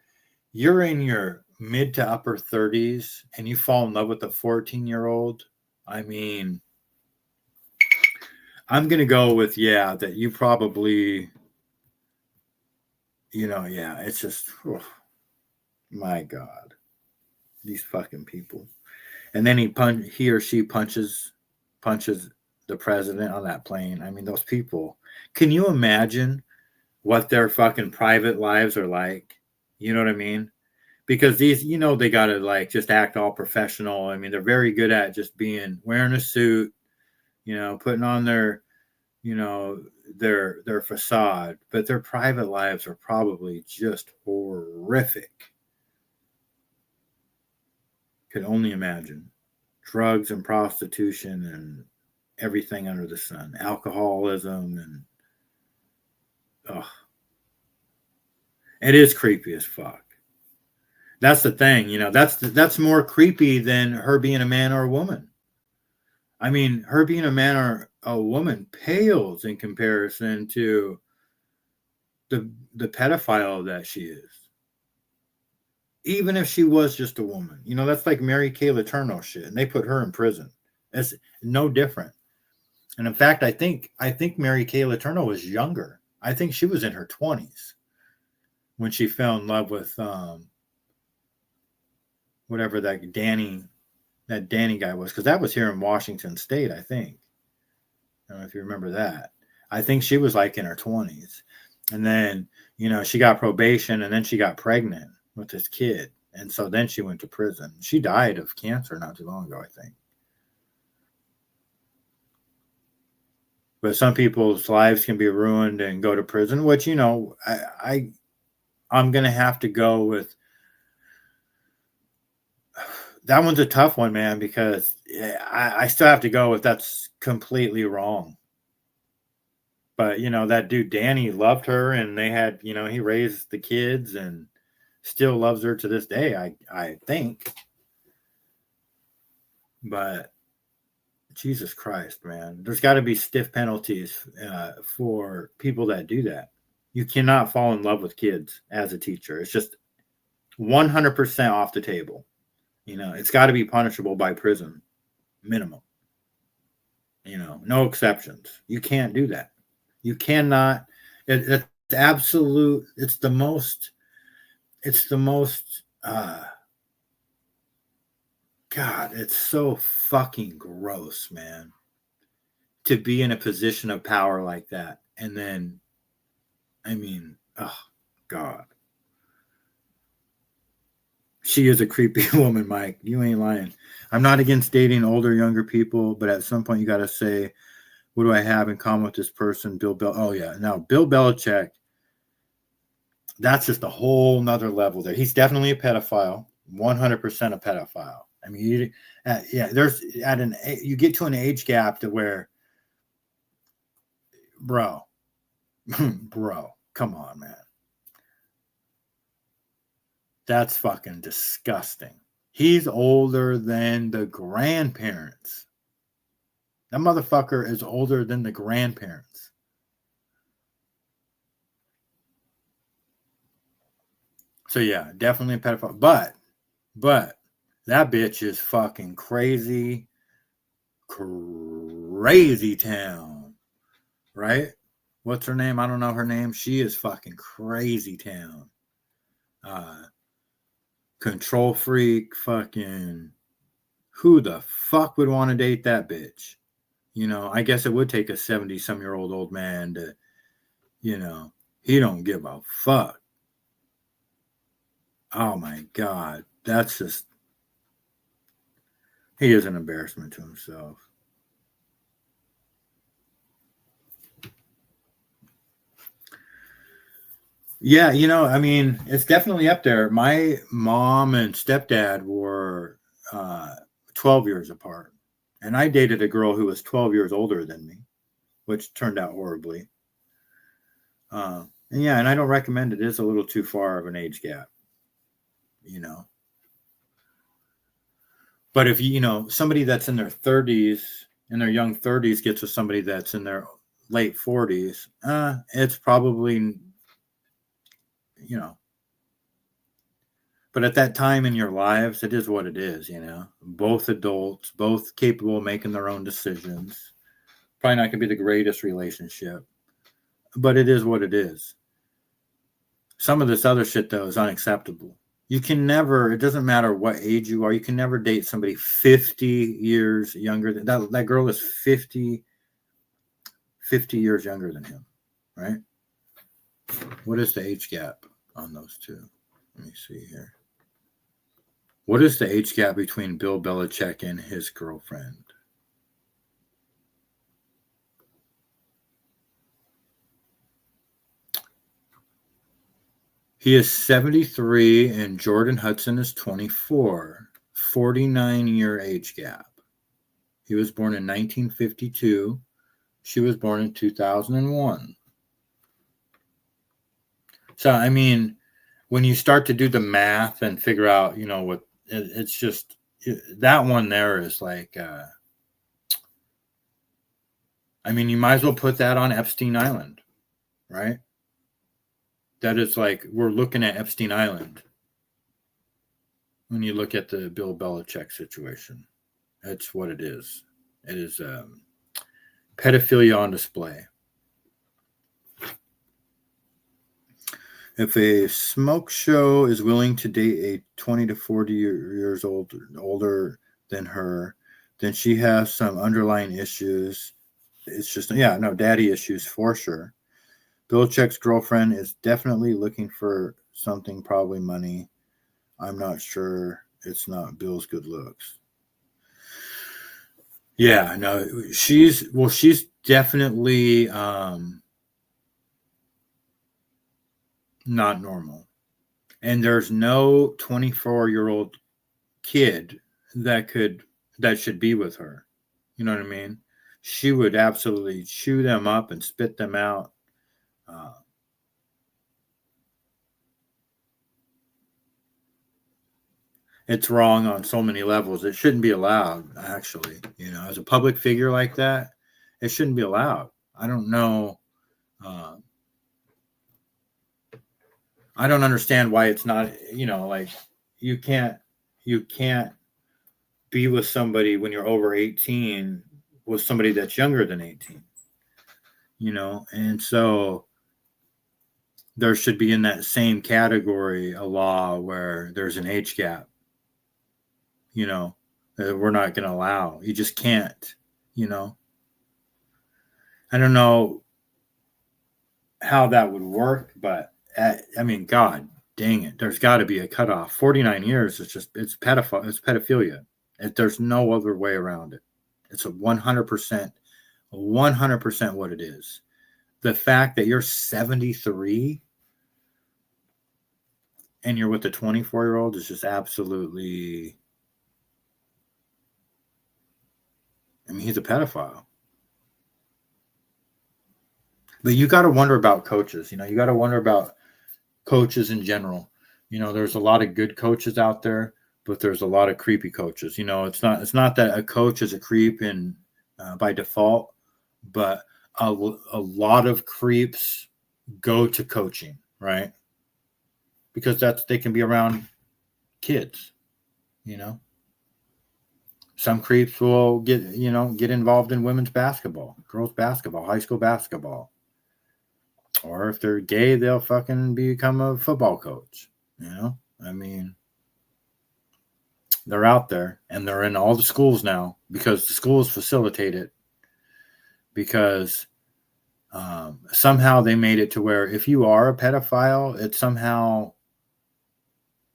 You're in your mid to upper 30s and you fall in love with a 14-year-old. I mean, I'm going to go with, yeah, that you probably, you know, yeah, it's just, oh, my God, these fucking people. And then he or she punches the president on that plane. I mean, those people, can you imagine what their fucking private lives are like? You know what I mean? Because these, you know, they got to like just act all professional. I mean, they're very good at just wearing a suit, you know, putting on their, you know, their facade, but their private lives are probably just horrific. Could only imagine. Drugs and prostitution and everything under the sun, alcoholism, and it is creepy as fuck. That's the thing, you know, that's more creepy than her being a man or a woman. I mean, her being a man or a woman pales in comparison to the pedophile that she is. Even if she was just a woman, you know, that's like Mary Kay Letourneau shit, and they put her in prison. It's no different. And in fact, I think Mary Kay Letourneau was younger. I think she was in her 20s when she fell in love with whatever that Danny guy was, because that was here in Washington State, I think. I don't know if you remember that. I think she was like in her 20s. And then, you know, she got probation and then she got pregnant with this kid. And so then she went to prison. She died of cancer not too long ago, I think. But some people's lives can be ruined and go to prison, which, you know, I'm going to have to go with. That one's a tough one, man, because I still have to go with that's completely wrong. But, you know, that dude, Danny, loved her and they had, you know, he raised the kids and still loves her to this day, I think. But Jesus Christ, man, there's got to be stiff penalties for people that do that. You cannot fall in love with kids as a teacher. It's just 100% off the table. You know, it's got to be punishable by prison, minimum. You know, no exceptions. You can't do that. You cannot. It's absolute. It's the most. God, it's so fucking gross, man. To be in a position of power like that. And then, I mean, oh, God. She is a creepy woman, Mike. You ain't lying. I'm not against dating older, younger people, but at some point you got to say, what do I have in common with this person? Oh, yeah. Now, Bill Belichick, that's just a whole nother level there. He's definitely a pedophile, 100% a pedophile. I mean, you get to an age gap to where, bro, come on, man. That's fucking disgusting. He's older than the grandparents. That motherfucker is older than the grandparents. So yeah, definitely a pedophile. But that bitch is fucking crazy town. Right? What's her name? I don't know her name. She is fucking crazy town. Control freak, fucking. Who the fuck would want to date that bitch? You know, I guess it would take a 70-some-year-old old man to, you know, he don't give a fuck. Oh my God. That's just, he is an embarrassment to himself. Yeah, you know, I mean, it's definitely up there. My mom and stepdad were 12 years apart. And I dated a girl who was 12 years older than me, which turned out horribly. And yeah, and I don't recommend it. It's a little too far of an age gap, you know. But if you know, somebody that's in their 30s, in their young 30s gets with somebody that's in their late 40s, it's probably, you know. But at that time in your lives, it is what it is, you know. Both adults, both capable of making their own decisions. Probably not going to be the greatest relationship, but it is what it is. Some of this other shit, though, is unacceptable. You can never, it doesn't matter what age you are, you can never date somebody 50 years younger. That girl is 50 years younger than him, right? What is the age gap on those two? Let me see here. What is the age gap between Bill Belichick and his girlfriend? He is 73 and Jordan Hudson is 24. 49-year age gap. He was born in 1952. She was born in 2001. So, I mean, when you start to do the math and figure out, you know, what it's just that one there is like, I mean, you might as well put that on Epstein Island, right? That is like, we're looking at Epstein Island when you look at the Bill Belichick situation. That's what it is. It is pedophilia on display. If a smoke show is willing to date a 20 to 40 years older than her, then she has some underlying issues it's just, yeah, no, daddy issues for sure. Belichick's girlfriend is definitely looking for something, probably money. I'm not sure it's not Bill's good looks. Yeah, no, she's definitely not normal. And there's no 24-year-old kid that should be with her. You know what I mean? She would absolutely chew them up and spit them out. It's wrong on so many levels. It shouldn't be allowed, actually. You know, as a public figure like that, it shouldn't be allowed. I don't know. I don't understand why it's not, you know, like you can't be with somebody when you're over 18 with somebody that's younger than 18, you know? And so there should be in that same category a law where there's an age gap, you know, that we're not going to allow. You just can't, you know? I don't know how that would work, but I mean, God dang it, there's got to be a cutoff. 49 years is just, it's pedophilia. There's no other way around it. It's a 100% what it is. The fact that you're 73 and you're with a 24-year-old is just absolutely, I mean, he's a pedophile. But you got to wonder about coaches. You know, you got to wonder about coaches in general. You know, there's a lot of good coaches out there, but there's a lot of creepy coaches. You know, it's not that a coach is a creep in by default, but a lot of creeps go to coaching, right? Because they can be around kids, you know. Some creeps will get involved in women's basketball, girls basketball, high school basketball. Or if they're gay, they'll fucking become a football coach. You know, I mean, they're out there and they're in all the schools now because the schools facilitate it. Because somehow they made it to where if you are a pedophile, it's somehow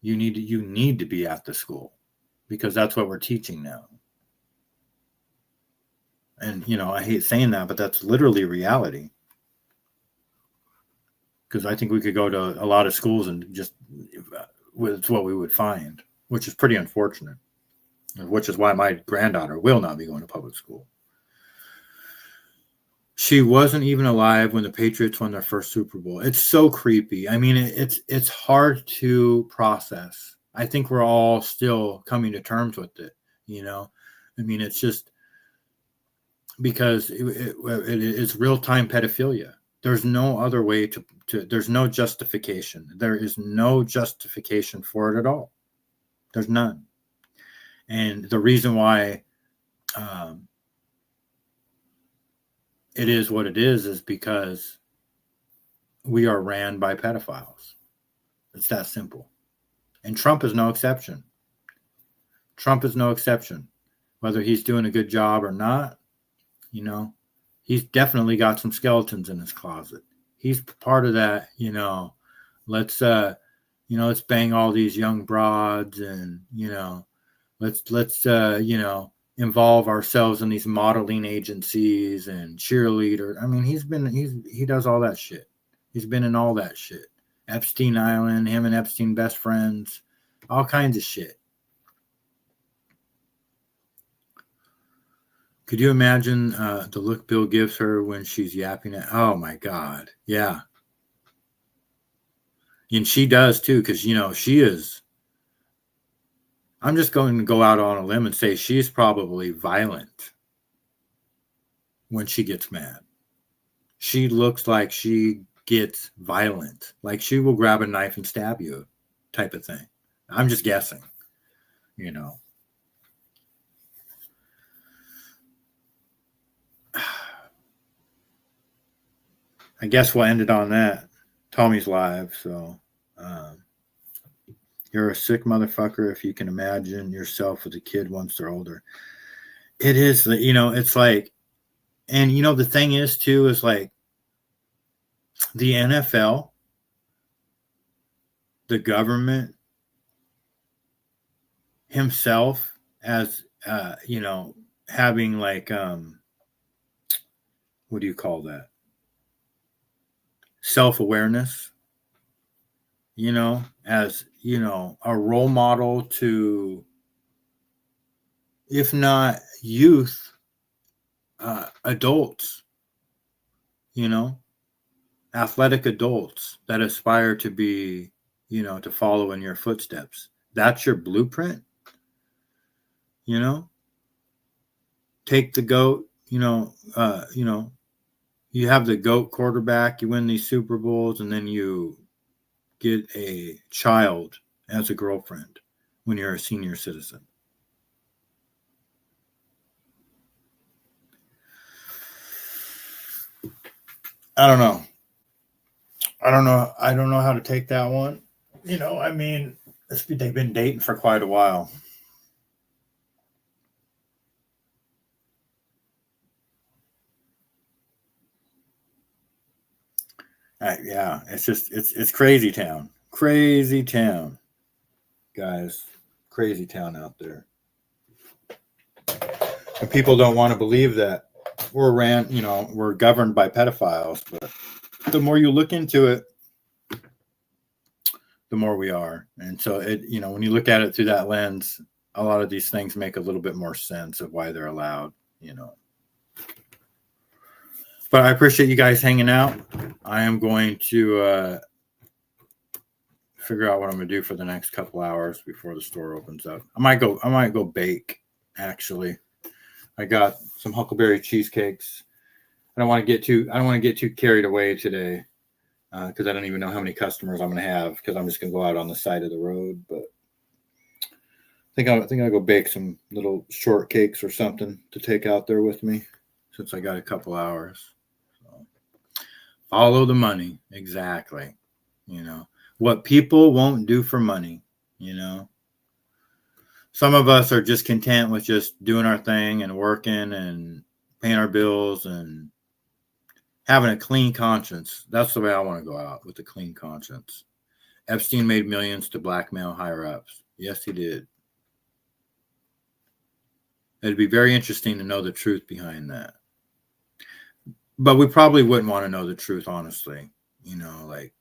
you need to be at the school because that's what we're teaching now. And you know, I hate saying that, but that's literally reality. Because I think we could go to a lot of schools and just with what we would find, which is pretty unfortunate, which is why my granddaughter will not be going to public school. She wasn't even alive when the Patriots won their first Super Bowl. It's so creepy. I mean, it's hard to process. I think we're all still coming to terms with it, you know? I mean, it's just because it's real-time pedophilia. There's no other way to there's no justification. There is no justification for it at all. There's none. And the reason why it is what it is because we are ran by pedophiles. It's that simple. And Trump is no exception. Trump is no exception. Whether he's doing a good job or not, you know, he's definitely got some skeletons in his closet. He's part of that, you know, let's bang all these young broads and, you know, let's involve ourselves in these modeling agencies and cheerleader. I mean, he does all that shit. He's been in all that shit. Epstein Island, him and Epstein best friends, all kinds of shit. Could you imagine the look Bill gives her when she's yapping at? Oh my God. Yeah. And she does too, because, you know, she is. I'm just going to go out on a limb and say she's probably violent when she gets mad. She looks like she gets violent. Like she will grab a knife and stab you type of thing. I'm just guessing, you know. I guess we'll end it on that. Tommy's live, so you're a sick motherfucker if you can imagine yourself with a kid once they're older. It is, you know, it's like And you know, the thing is too, is like the NFL, the government himself, as you know, having like what do you call that? Self-awareness, you know, as, you know, a role model to, if not youth, adults, you know, athletic adults that aspire to be, you know, to follow in your footsteps. That's your blueprint, you know. Take the GOAT, you know, you have the GOAT quarterback, you win these Super Bowls, and then you get a child as a girlfriend when you're a senior citizen. I don't know. I don't know how to take that one. You know, I mean, they've been dating for quite a while. Yeah, it's just it's crazy town, guys, crazy town out there, and people don't want to believe that we're governed by pedophiles, but the more you look into it, the more we are. And so when you look at it through that lens, a lot of these things make a little bit more sense of why they're allowed, you know. But I appreciate you guys hanging out. I am going to figure out what I'm gonna do for the next couple hours before the store opens up. I might go bake, actually. I got some huckleberry cheesecakes. I don't want to get too carried away today, because I don't even know how many customers I'm gonna have, because I'm just gonna go out on the side of the road. But I think I'll go bake some little shortcakes or something to take out there with me, since I got a couple hours. So, follow the money. Exactly. You know, what people won't do for money, you know. Some of us are just content with just doing our thing and working and paying our bills and having a clean conscience. That's the way I want to go out, with a clean conscience. Epstein made millions to blackmail higher ups. Yes, he did. It'd be very interesting to know the truth behind that. But we probably wouldn't want to know the truth, honestly. You know, like,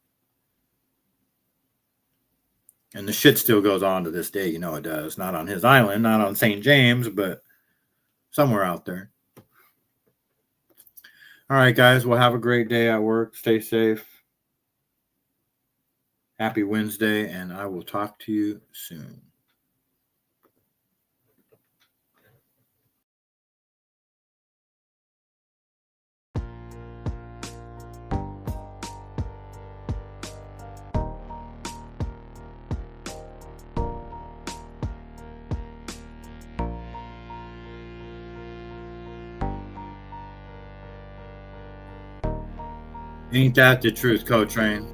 and the shit still goes on to this day. You know it does. Not on his island, not on St. James, but somewhere out there. All right, guys. Well, have a great day at work. Stay safe. Happy Wednesday, and I will talk to you soon. Ain't that the truth, Co-Train?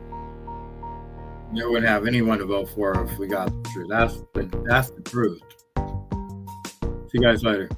You wouldn't have anyone to vote for if we got the truth. That's the truth. See you guys later.